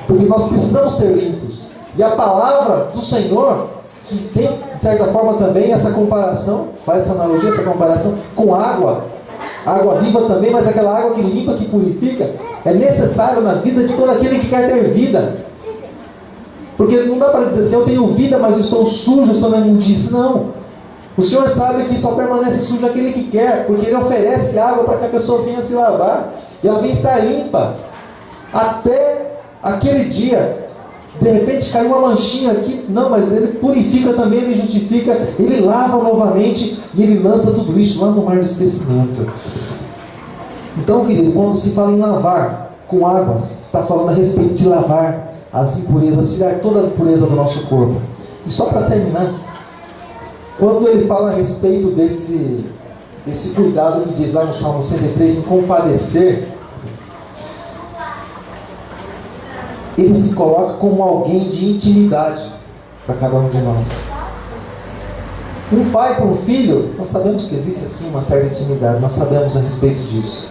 Porque nós precisamos ser limpos. E a palavra do Senhor, que tem, de certa forma, também essa comparação, faz essa analogia, essa comparação com água viva também, mas aquela água que limpa, que purifica, é necessário na vida de todo aquele que quer ter vida. Porque não dá para dizer assim: eu tenho vida, mas eu estou sujo, estou na imundície. Não. O Senhor sabe que só permanece sujo aquele que quer, porque Ele oferece água para que a pessoa venha se lavar, e ela venha estar limpa, até aquele dia. De repente caiu uma manchinha aqui, não, mas Ele purifica também, Ele justifica, Ele lava novamente, e Ele lança tudo isso lá no mar do esquecimento. Então, querido, quando se fala em lavar com águas, está falando a respeito de lavar as impurezas, tirar toda a impureza do nosso corpo. E só para terminar, quando ele fala a respeito desse cuidado que diz lá no Salmo 103, em compadecer, ele se coloca como alguém de intimidade para cada um de nós. Um pai para um filho, nós sabemos que existe assim uma certa intimidade, nós sabemos a respeito disso.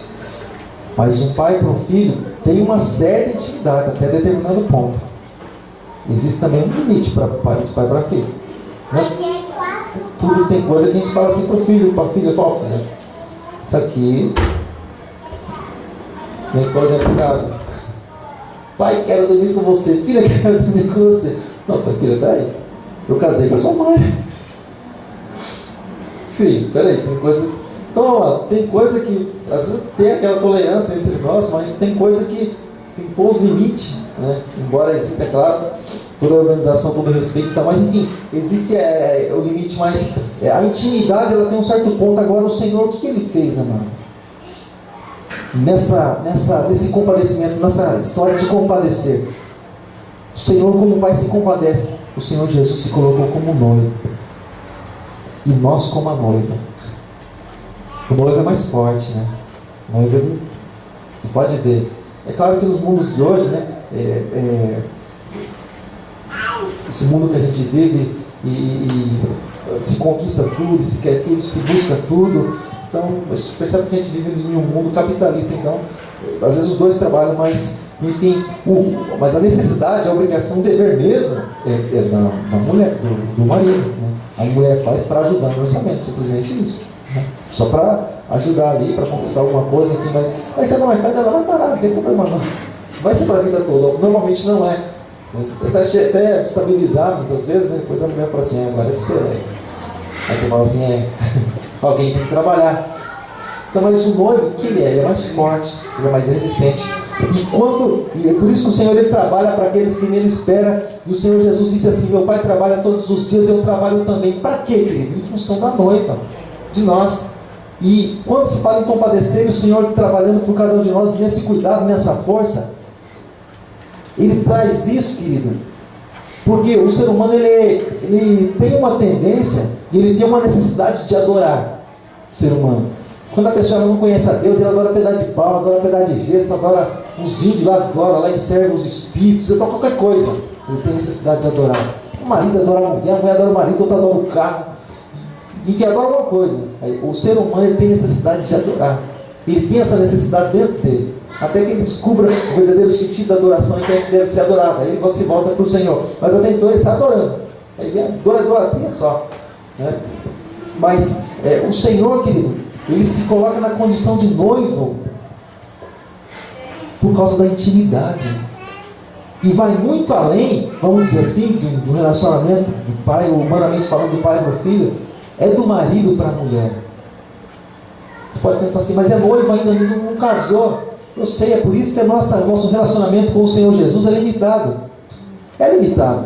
Mas um pai para um filho tem uma certa intimidade até determinado ponto. Existe também um limite para pai, de pai para filho, né? Tudo tem coisa que a gente fala assim para o filho, para a filha, fala: filho, isso aqui tem, por exemplo, em casa. Pai, quero dormir com você. Filha, quero dormir com você. Não, filha, peraí. Eu casei com a sua mãe. Filho, peraí, tem coisa. Então, tem coisa que às vezes tem aquela tolerância entre nós, mas tem coisa que tem que pôr os limites, né? Embora exista, é claro, toda a organização, todo o respeito, tá? Mas enfim, existe o limite, mas a intimidade ela tem um certo ponto. Agora, o Senhor, o que Ele fez, amado? Nesse compadecimento, nessa história de compadecer, o Senhor, como Pai, se compadece. O Senhor Jesus se colocou como noivo, e nós como a noiva. O noivo é mais forte, né? O noivo você pode ver. É claro que nos mundos de hoje, né? Esse mundo que a gente vive e se conquista tudo, se quer tudo, se busca tudo. Então, a gente percebe que a gente vive em um mundo capitalista. Então, às vezes os dois trabalham, mas, enfim, mas a necessidade, a obrigação, o dever mesmo é da mulher, do marido, né? A mulher faz para ajudar no orçamento, simplesmente isso, né? Só para ajudar ali, para conquistar alguma coisa, enfim, mas cedo ou mais tarde ela vai parar, não tem problema não. Vai ser para a vida toda, normalmente não é. Até estabilizar muitas vezes, né? Depois a mulher fala assim: agora é para você. Aí você fala assim: alguém tem que trabalhar. Então, mas o noivo, o que ele é? Ele é mais forte, ele é mais resistente. E é por isso que o Senhor, Ele trabalha para aqueles que nele esperam. E o Senhor Jesus disse assim: meu Pai trabalha todos os dias, eu trabalho também. Para quê, querido? Em função da noiva, de nós. E quando se fala em compadecer, o Senhor trabalhando por cada um de nós, nesse cuidado, nessa força, Ele traz isso, querido, porque o ser humano ele tem uma tendência, e ele tem uma necessidade de adorar. O ser humano, quando a pessoa não conhece a Deus, ela adora pedaço de pau, adora pedaço de gesso, adora os índios lá, adora lá e serve os espíritos, adora qualquer coisa. Ele tem necessidade de adorar. O marido adora a mulher adora o marido, outro adora o carro. Enfim, adora uma coisa. O ser humano ele tem necessidade de adorar. Ele tem essa necessidade dentro dele. Até que ele descubra o verdadeiro sentido da adoração e que deve ser adorado. Aí você volta para o Senhor. Mas até então ele está adorando. Ele adora a idolatria só. Né? Mas o Senhor, querido, ele se coloca na condição de noivo por causa da intimidade. E vai muito além, vamos dizer assim, do relacionamento do pai, humanamente falando, do pai para o filho. É do marido para a mulher. Você pode pensar assim, mas é noivo ainda, não casou. Eu sei, é por isso que nosso relacionamento com o Senhor Jesus é limitado. É limitado.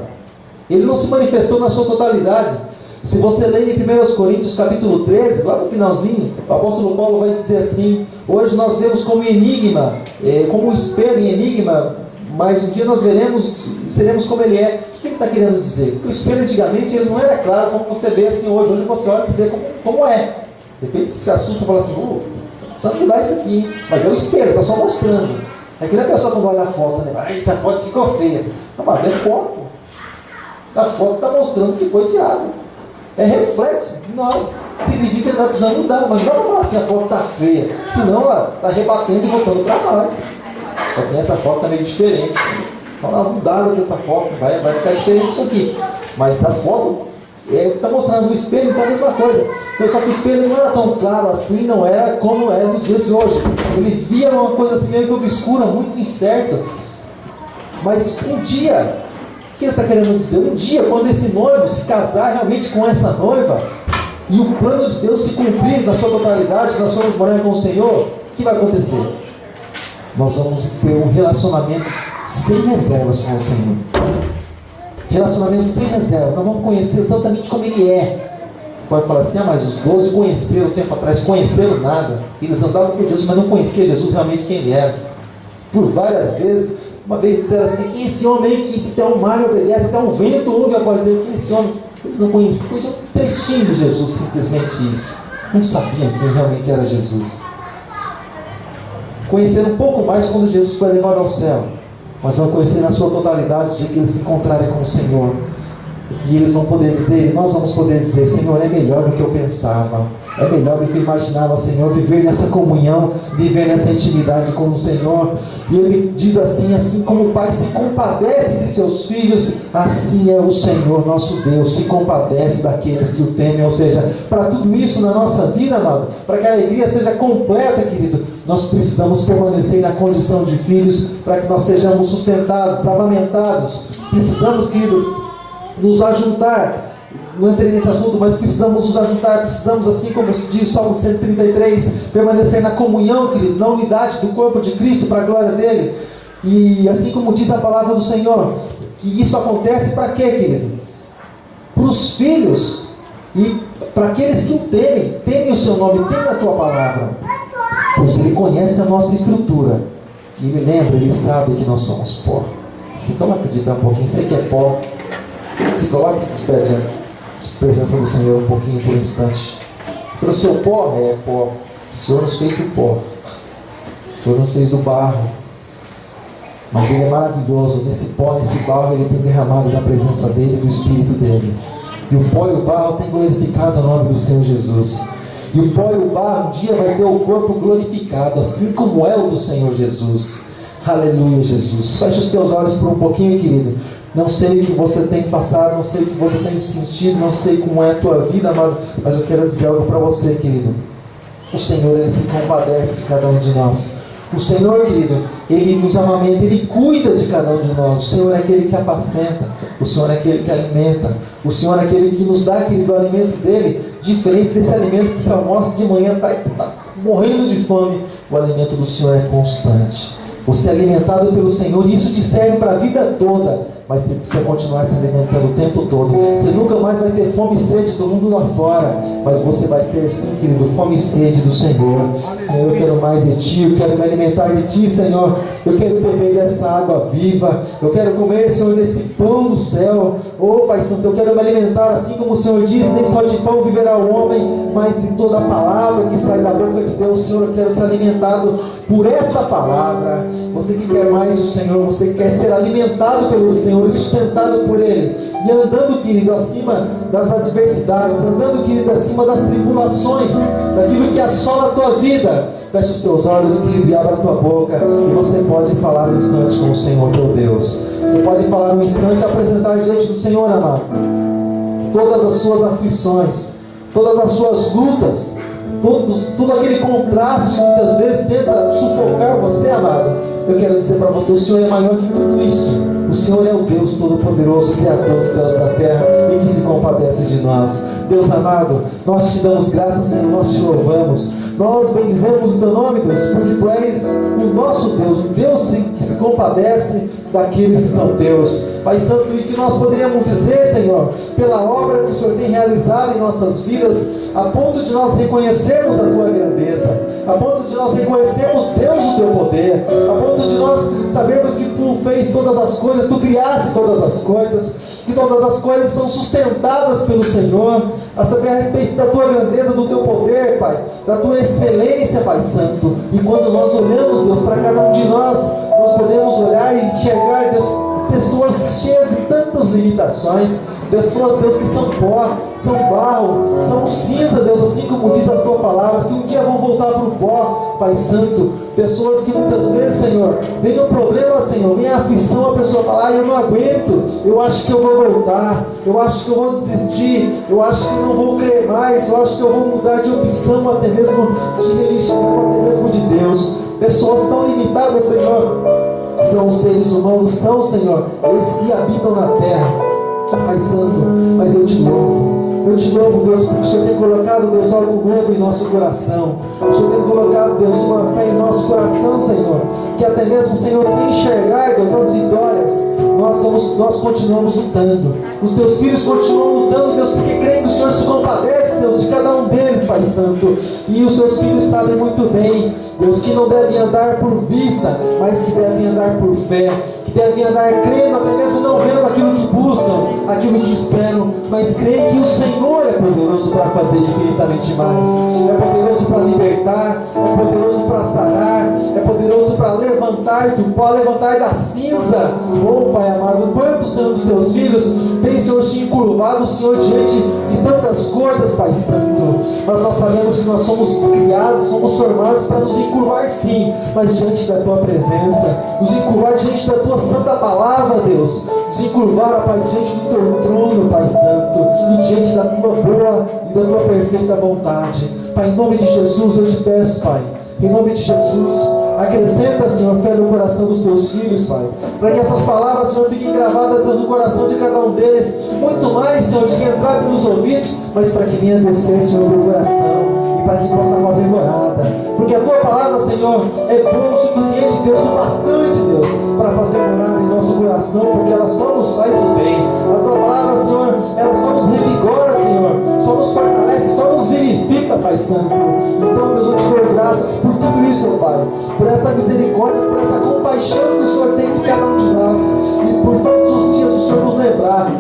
Ele não se manifestou na sua totalidade. Se você ler em 1 Coríntios capítulo 13, lá no finalzinho, o apóstolo Paulo vai dizer assim: hoje nós vemos como enigma, como um espelho em enigma, mas um dia nós veremos e seremos como ele é. O que ele está querendo dizer? Porque o espelho antigamente ele não era claro como você vê assim hoje. Hoje você olha e se vê como é. De repente você se assusta e fala assim, precisa mudar isso aqui, hein? Mas é o espelho, está só mostrando. É que nem a pessoa quando olha a foto, né? Essa foto ficou feia. Não, mas é foto. A foto está mostrando que foi tirado. É reflexo. Não, significa que ele vai precisar mudar. Mas não vai falar assim, a foto está feia. Senão ela está rebatendo e voltando para trás. Assim, essa foto está meio diferente. Então ela mudada dessa foto, vai ficar diferente isso aqui. Mas a foto é o que está mostrando. O espelho está a mesma coisa. Então, só que o espelho não era tão claro assim, não era como é nos dias de hoje. Ele via uma coisa assim meio que obscura, muito incerto. Mas um dia, o que ele está querendo dizer? Um dia, quando esse noivo se casar realmente com essa noiva, e o plano de Deus se cumprir na sua totalidade, nós formos morar com o Senhor, o que vai acontecer? Nós vamos ter um relacionamento sem reservas com o Senhor. Relacionamento sem reservas. Nós vamos conhecer exatamente como Ele é. Você pode falar assim, mas os 12 conheceram tempo atrás. Conheceram nada. Eles andavam com Deus, mas não conheciam Jesus realmente quem Ele era. Por várias vezes, uma vez disseram assim, esse homem aí que até o mar obedece, até o vento ouve a voz dele. Esse homem, eles não conheciam um trechinho de Jesus, simplesmente isso. Não sabiam quem realmente era Jesus. Conheceram um pouco mais quando Jesus foi levado ao céu, mas vão conhecer na sua totalidade o dia que eles se encontrarem com o Senhor. E eles vão poder dizer, nós vamos poder dizer, Senhor, é melhor do que eu pensava, é melhor do que eu imaginava, Senhor, viver nessa comunhão, viver nessa intimidade com o Senhor. E Ele diz assim como o Pai se compadece de seus filhos, assim é o Senhor nosso Deus, se compadece daqueles que o temem. Ou seja, para tudo isso na nossa vida, amado, para que a alegria seja completa, querido, nós precisamos permanecer na condição de filhos, para que nós sejamos sustentados, amamentados. Precisamos, querido, nos ajuntar. Não entrei nesse assunto, mas precisamos nos ajuntar, precisamos, assim como diz Salmo 133, permanecer na comunhão, querido, na unidade do corpo de Cristo, para a glória dele. E assim como diz a palavra do Senhor, que isso acontece para quê, querido? Para os filhos e para aqueles que o temem o seu nome, temem a tua palavra. Pois Ele conhece a nossa estrutura e Ele lembra, Ele sabe que nós somos pó. Se coloca de pé um pouquinho, sei que é pó. Se coloca de pé diante da presença do Senhor um pouquinho por um instante. O seu pó é pó. O Senhor nos fez do pó. O Senhor nos fez do barro. Mas Ele é maravilhoso. Nesse pó, nesse barro, Ele tem derramado da presença dEle, do Espírito dEle. E o pó e o barro têm glorificado o nome do Senhor Jesus. E o pó e o barro um dia vai ter o corpo glorificado, assim como é o do Senhor Jesus. Aleluia, Jesus. Feche os teus olhos por um pouquinho, querido. Não sei o que você tem passado, não sei o que você tem sentido, não sei como é a tua vida, amado, mas eu quero dizer algo para você, querido. O Senhor, Ele se compadece de cada um de nós. O Senhor, querido, Ele nos amamenta, Ele cuida de cada um de nós. O Senhor é aquele que apacenta, o Senhor é aquele que alimenta, o Senhor é aquele que nos dá, querido, o alimento dEle, diferente desse alimento que se almoça de manhã, está morrendo de fome. O alimento do Senhor é constante. Você é alimentado pelo Senhor e isso te serve para a vida toda. Mas você precisa continuar se alimentando o tempo todo. Você nunca mais vai ter fome e sede do mundo lá fora. Mas você vai ter sim, querido, fome e sede do Senhor. Senhor, eu quero mais de Ti. Eu quero me alimentar de Ti, Senhor. Eu quero beber dessa água viva. Eu quero comer, Senhor, desse pão do céu. Oh, Pai Santo, eu quero me alimentar assim como o Senhor disse. Nem só de pão viverá o homem, mas de toda a palavra que sai da boca de Deus. Senhor, eu quero ser alimentado por essa palavra. Você que quer mais do Senhor, você que quer ser alimentado pelo Senhor Senhor, e sustentado por Ele, e andando, querido, acima das adversidades, andando, querido, acima das tribulações, daquilo que assola a tua vida. Feche os teus olhos, querido, e abra a tua boca, e você pode falar um instante com o Senhor teu Deus. Você pode falar um instante, apresentar diante do Senhor, amado, todas as suas aflições, todas as suas lutas, todo aquele contraste que muitas vezes tenta sufocar você, amado. Eu quero dizer para você, o Senhor é maior que tudo isso. O Senhor é o Deus Todo-Poderoso, Criador dos céus e da terra, e que se compadece de nós. Deus amado, nós te damos graças, Senhor, nós te louvamos. Nós bendizemos o teu nome, Deus, porque tu és o nosso Deus, o Deus que se compadece daqueles que são teus. Pai Santo, e que nós poderíamos dizer, Senhor, pela obra que o Senhor tem realizado em nossas vidas, a ponto de nós reconhecermos a tua grandeza, a ponto de nós reconhecermos, Deus, o teu poder, a ponto de nós sabermos que tu fez todas as coisas, tu criaste todas as coisas, que todas as coisas são sustentadas pelo Senhor, a saber a respeito da tua grandeza, do teu poder, Pai, da tua excelência, Pai Santo. E quando nós olhamos, Deus, para cada um de nós podemos olhar e enxergar, Deus, pessoas cheias de tantas limitações, pessoas, Deus, que são pó, são barro, são cinza, Deus, assim como diz a tua palavra, que um dia vão voltar para o pó, Pai Santo. Pessoas que muitas vezes, Senhor, vem um problema, Senhor, vem a aflição, a pessoa fala, eu não aguento, eu acho que eu vou voltar, eu acho que eu vou desistir, eu acho que não vou crer mais, eu acho que eu vou mudar de opção, até mesmo de religião, até mesmo de Deus. Pessoas tão limitadas, Senhor, são os seres humanos, são, Senhor, eles que habitam na terra, Pai Santo. Mas eu te louvo, Deus, porque o Senhor tem colocado, Deus, algo novo em nosso coração. O Senhor tem colocado, Deus, uma fé em nosso coração, Senhor, que até mesmo, Senhor, sem enxergar, Deus, as vitórias, nós continuamos lutando. Os teus filhos continuam lutando, Deus, porque creem que o Senhor se compadece, Deus, de cada um deles, Pai Santo. E os seus filhos sabem muito bem, Deus, que não devem andar por vista, mas que devem andar por fé, que devem andar crendo, até mesmo não vendo aquilo que buscam, aquilo que esperam, mas creem que o Senhor é poderoso para fazer infinitamente mais. É poderoso para libertar, é poderoso para sarar, é poderoso para levantar do pó, levantar da cinza. Oh, Pai amado, quantos, Senhor, dos teus filhos tem, Senhor, se encurvado, Senhor, diante de tantas coisas, Pai Santo. Mas nós sabemos que nós somos criados, somos formados para nos encurvar, sim, mas diante da tua presença, nos encurvar diante da tua santa palavra, Deus, nos encurvar, Pai, diante do teu trono, Pai Santo, e diante da tua boa e da tua perfeita vontade. Pai, em nome de Jesus eu te peço, Pai, em nome de Jesus, acrescenta, Senhor, fé no coração dos teus filhos, Pai, para que essas palavras, Senhor, fiquem gravadas, Deus, no coração de cada um deles, muito mais, Senhor, de que entrar pelos ouvidos, mas para que venha descer, Senhor, no coração, e para que possa fazer morada, porque a tua palavra, Senhor, é boa o suficiente, Deus, o bastante, Deus, para fazer morada em nosso coração, porque ela só nos faz o bem. A tua palavra, Senhor, ela só nos revigora, Senhor, só nos fortalece, só nos vivifica, Pai Santo. Então, Deus, eu te dou graças por tudo isso, Pai, por essa misericórdia, por essa compaixão que o Senhor tem de cada um de nós, e por todos os dias o Senhor nos lembrar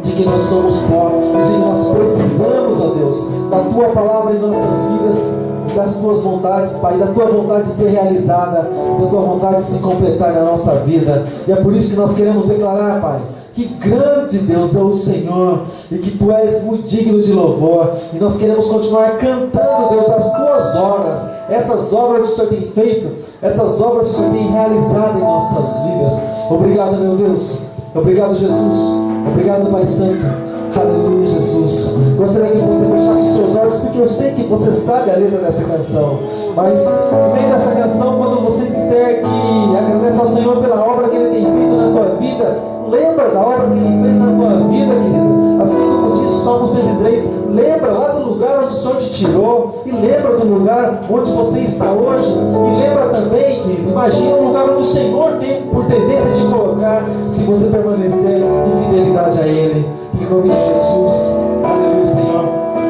de que nós somos pó, de que nós precisamos, ó Deus, da tua palavra em nossas vidas, das tuas vontades, Pai, da tua vontade de ser realizada, da tua vontade de se completar na nossa vida. E é por isso que nós queremos declarar, Pai, que grande Deus é o Senhor, e que tu és muito digno de louvor, e nós queremos continuar cantando, Deus, as tuas obras, essas obras que o Senhor tem feito, essas obras que o Senhor tem realizado em nossas vidas. Obrigado, meu Deus, obrigado, Jesus, obrigado, Pai Santo. Aleluia, Jesus. Gostaria que você fechasse os seus olhos, porque eu sei que você sabe a letra dessa canção, mas no meio dessa canção, quando você disser que agradece ao Senhor pela obra que Ele tem feito na tua vida, lembra da obra que Ele fez na tua vida, querido. Assim como diz o Salmo 103, lembra lá do lugar onde o Senhor te tirou, e lembra do lugar onde você está hoje, e lembra também, querido, imagina um lugar onde o Senhor tem por tendência de colocar, se você permanecer em fidelidade a Ele. Em nome de Jesus, aleluia, Senhor.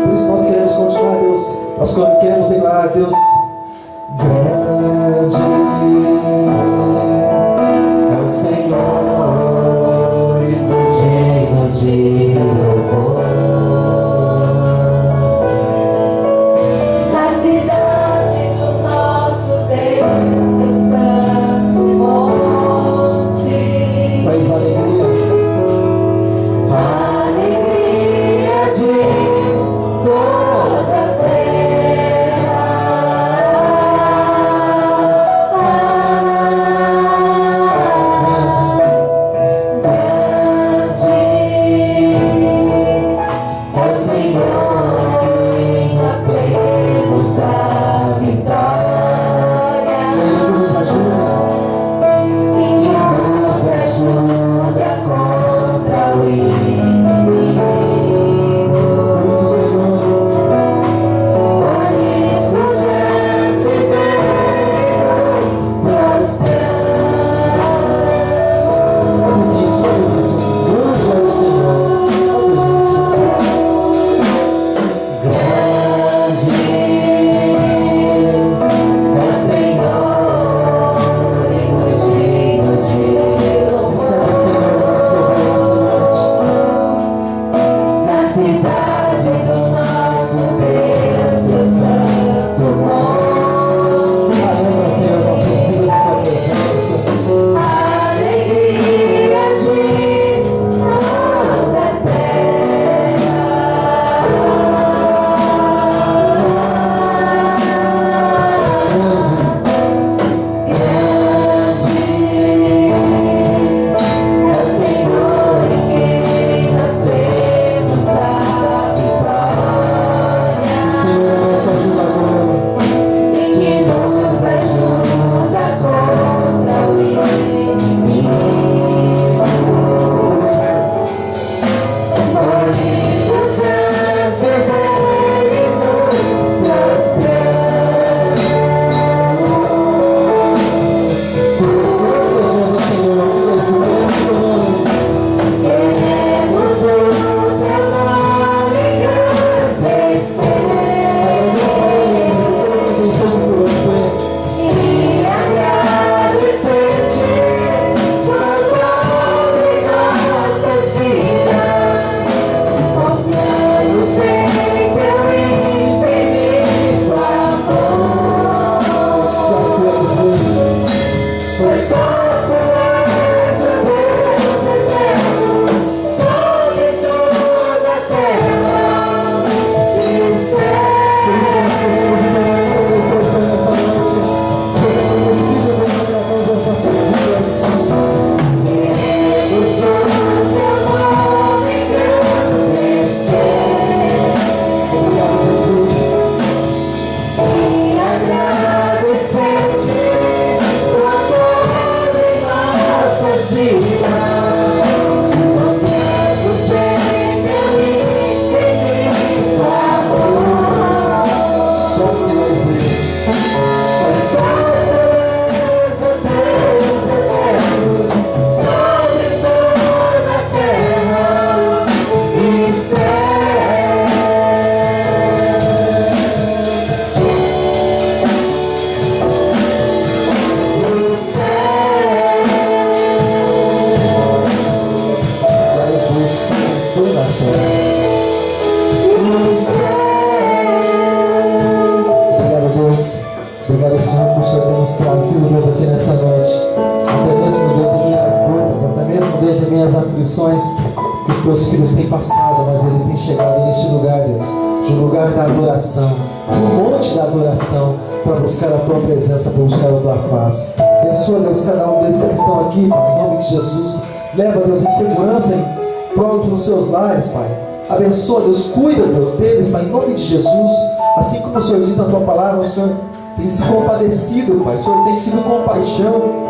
Por isso nós queremos continuar, Deus, nós queremos declarar, Deus, grande é o Senhor e digno de louvor. Na cidade do nosso Deus, teu santo monte, Traz alegria. Obrigado, Senhor, por o Senhor ter nos trazido, Deus, aqui nessa noite. Até mesmo, Deus, em minhas lutas, até mesmo, Deus, em minhas aflições que os teus filhos têm passado, mas eles têm chegado neste lugar, Deus, no lugar da adoração, no monte da adoração, para buscar a tua presença, para buscar a tua face. Abençoa, Deus, cada um desses que estão aqui, Pai, em nome de Jesus. Leva, Deus, em segurança, pronto nos seus lares, Pai. Abençoa, Deus, cuida, Deus, deles, Pai, em nome de Jesus. Assim como o Senhor diz na tua palavra, o Senhor tem se compadecido, Pai. O Senhor tem tido compaixão.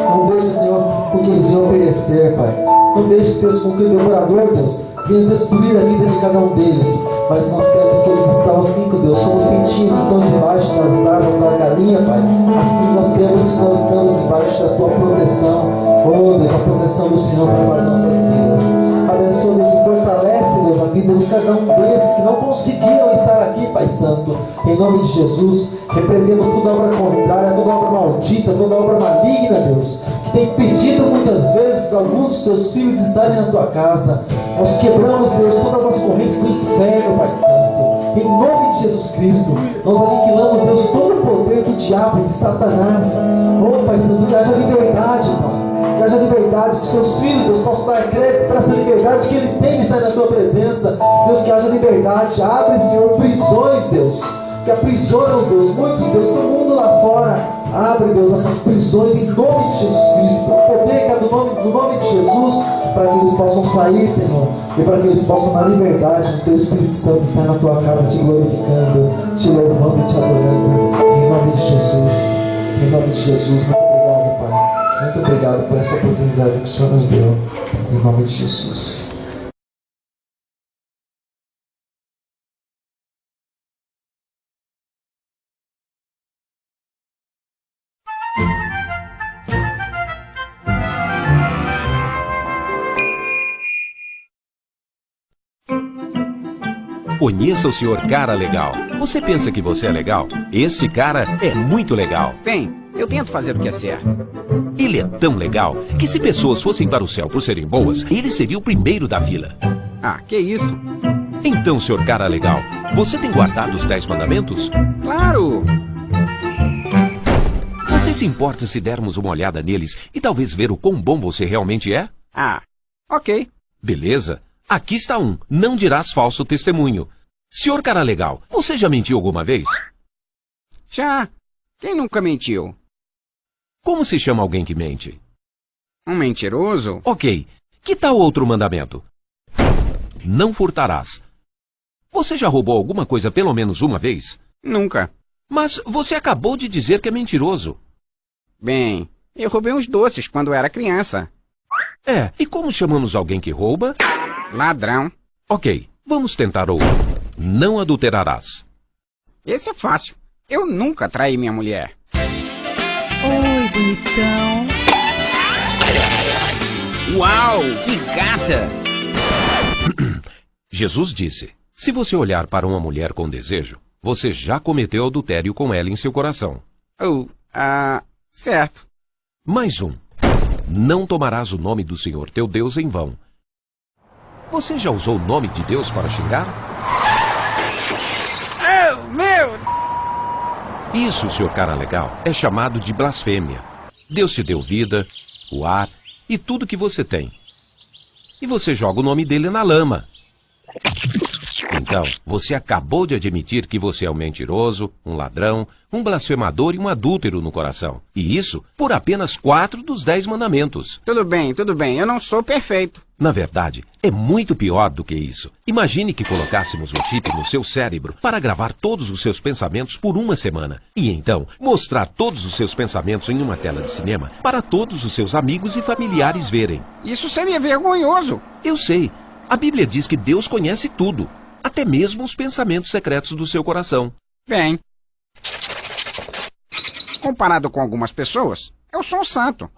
Não deixe, Senhor, com que eles venham perecer, Pai. Não deixe, Deus, com que o devorador, Deus, venha destruir a vida de cada um deles. Mas nós queremos que eles estão assim, Deus, como os pintinhos estão debaixo das asas da galinha, Pai. Assim nós queremos que nós estamos debaixo da tua proteção. Oh, Deus, a proteção do Senhor para as nossas vidas. Abençoa, Deus, e fortalece, Deus, a vida de cada um desses que não conseguiram estar aqui, Pai Santo. Em nome de Jesus, repreendemos toda obra contrária, toda obra maldita, toda obra maligna, Deus, que tem impedido muitas vezes alguns dos teus filhos estarem na tua casa. Nós quebramos, Deus, todas as correntes do inferno, Pai Santo. Em nome de Jesus Cristo, nós aniquilamos, Deus, todo o poder do diabo e de Satanás. Oh, Pai Santo, que haja liberdade, Pai. Que haja liberdade, que os seus filhos, Deus, possam dar crédito para essa liberdade que eles têm de estar na tua presença. Deus, que haja liberdade. Abre, Senhor, prisões, Deus, que aprisionam, Deus, muitos, Deus, do mundo lá fora. Abre, Deus, essas prisões em nome de Jesus Cristo, pelo poder que é no nome de Jesus, para que eles possam sair, Senhor, e para que eles possam, na liberdade do teu Espírito Santo, estar na tua casa te glorificando, te louvando e te adorando. Em nome de Jesus. Em nome de Jesus. Muito obrigado, Pai. Muito obrigado por essa oportunidade que o Senhor nos deu. Em nome de Jesus. Conheça o Sr. Cara Legal. Você pensa que você é legal? Este cara é muito legal. Bem, eu tento fazer o que é certo. Ele é tão legal que se pessoas fossem para o céu por serem boas, ele seria o primeiro da fila. Ah, que isso? Então, Sr. Cara Legal, você tem guardado os 10 mandamentos? Claro! Você se importa se dermos uma olhada neles e talvez ver o quão bom você realmente é? Ah, ok. Beleza. Aqui está um. Não dirás falso testemunho. Sr. Cara Legal, você já mentiu alguma vez? Já. Quem nunca mentiu? Como se chama alguém que mente? Um mentiroso? Ok. Que tal outro mandamento? Não furtarás. Você já roubou alguma coisa pelo menos uma vez? Nunca. Mas você acabou de dizer que é mentiroso. Bem, eu roubei uns doces quando era criança. É, e como chamamos alguém que rouba? Ladrão. Ok, vamos tentar outro. Não adulterarás. Esse é fácil. Eu nunca traí minha mulher. Oi, bonitão. Uau, que gata! Jesus disse, se você olhar para uma mulher com desejo, você já cometeu adultério com ela em seu coração. Certo. Mais um. Não tomarás o nome do Senhor teu Deus em vão. Você já usou o nome de Deus para xingar? Oh, meu! Isso, Sr. Cara Legal, é chamado de blasfêmia. Deus te deu vida, o ar e tudo que você tem. E você joga o nome dele na lama. Então, você acabou de admitir que você é um mentiroso, um ladrão, um blasfemador e um adúltero no coração. E isso por apenas 4 dos 10 mandamentos. Tudo bem, eu não sou perfeito. Na verdade, é muito pior do que isso. Imagine que colocássemos um chip no seu cérebro para gravar todos os seus pensamentos por uma semana. E então, mostrar todos os seus pensamentos em uma tela de cinema para todos os seus amigos e familiares verem. Isso seria vergonhoso. Eu sei. A Bíblia diz que Deus conhece tudo, até mesmo os pensamentos secretos do seu coração. Bem, comparado com algumas pessoas, eu sou um santo.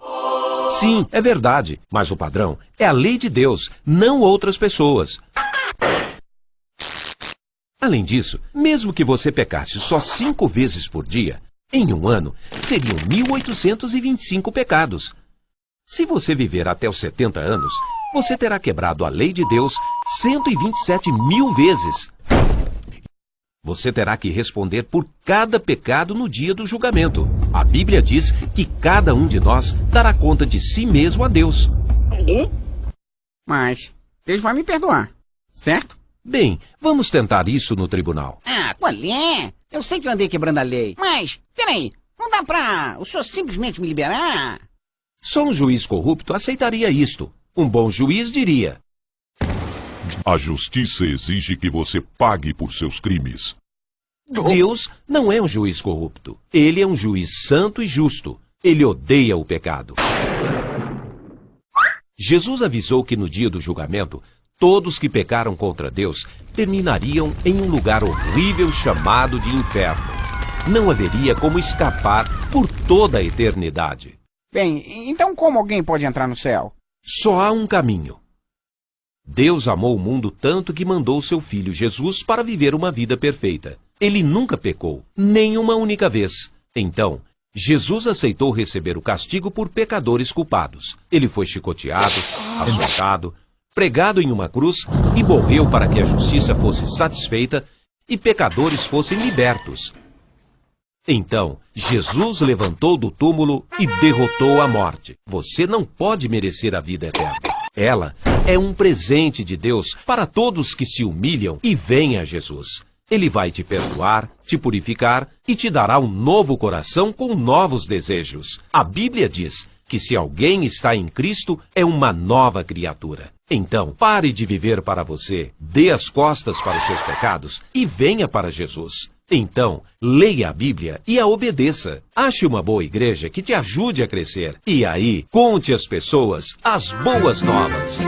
Sim, é verdade, mas o padrão é a lei de Deus, não outras pessoas. Além disso, mesmo que você pecasse só 5 vezes por dia, em um ano, seriam 1.825 pecados. Se você viver até os 70 anos, você terá quebrado a lei de Deus 127.000 vezes. Você terá que responder por cada pecado no dia do julgamento. A Bíblia diz que cada um de nós dará conta de si mesmo a Deus. Mas Deus vai me perdoar, certo? Bem, vamos tentar isso no tribunal. Ah, qual é? Eu sei que eu andei quebrando a lei, mas, peraí, não dá pra o senhor simplesmente me liberar? Só um juiz corrupto aceitaria isto. Um bom juiz diria: a justiça exige que você pague por seus crimes. Deus não é um juiz corrupto. Ele é um juiz santo e justo. Ele odeia o pecado. Jesus avisou que no dia do julgamento, todos que pecaram contra Deus terminariam em um lugar horrível chamado de inferno. Não haveria como escapar por toda a eternidade. Bem, então como alguém pode entrar no céu? Só há um caminho. Deus amou o mundo tanto que mandou seu filho Jesus para viver uma vida perfeita. Ele nunca pecou, nem uma única vez. Então, Jesus aceitou receber o castigo por pecadores culpados. Ele foi chicoteado, açoitado, pregado em uma cruz e morreu para que a justiça fosse satisfeita e pecadores fossem libertos. Então, Jesus levantou do túmulo e derrotou a morte. Você não pode merecer a vida eterna. Ela é um presente de Deus para todos que se humilham e vêm a Jesus. Ele vai te perdoar, te purificar e te dará um novo coração com novos desejos. A Bíblia diz que se alguém está em Cristo, é uma nova criatura. Então, pare de viver para você, dê as costas para os seus pecados e venha para Jesus. Então, leia a Bíblia e a obedeça. Ache uma boa igreja que te ajude a crescer. E aí, conte às pessoas as boas novas.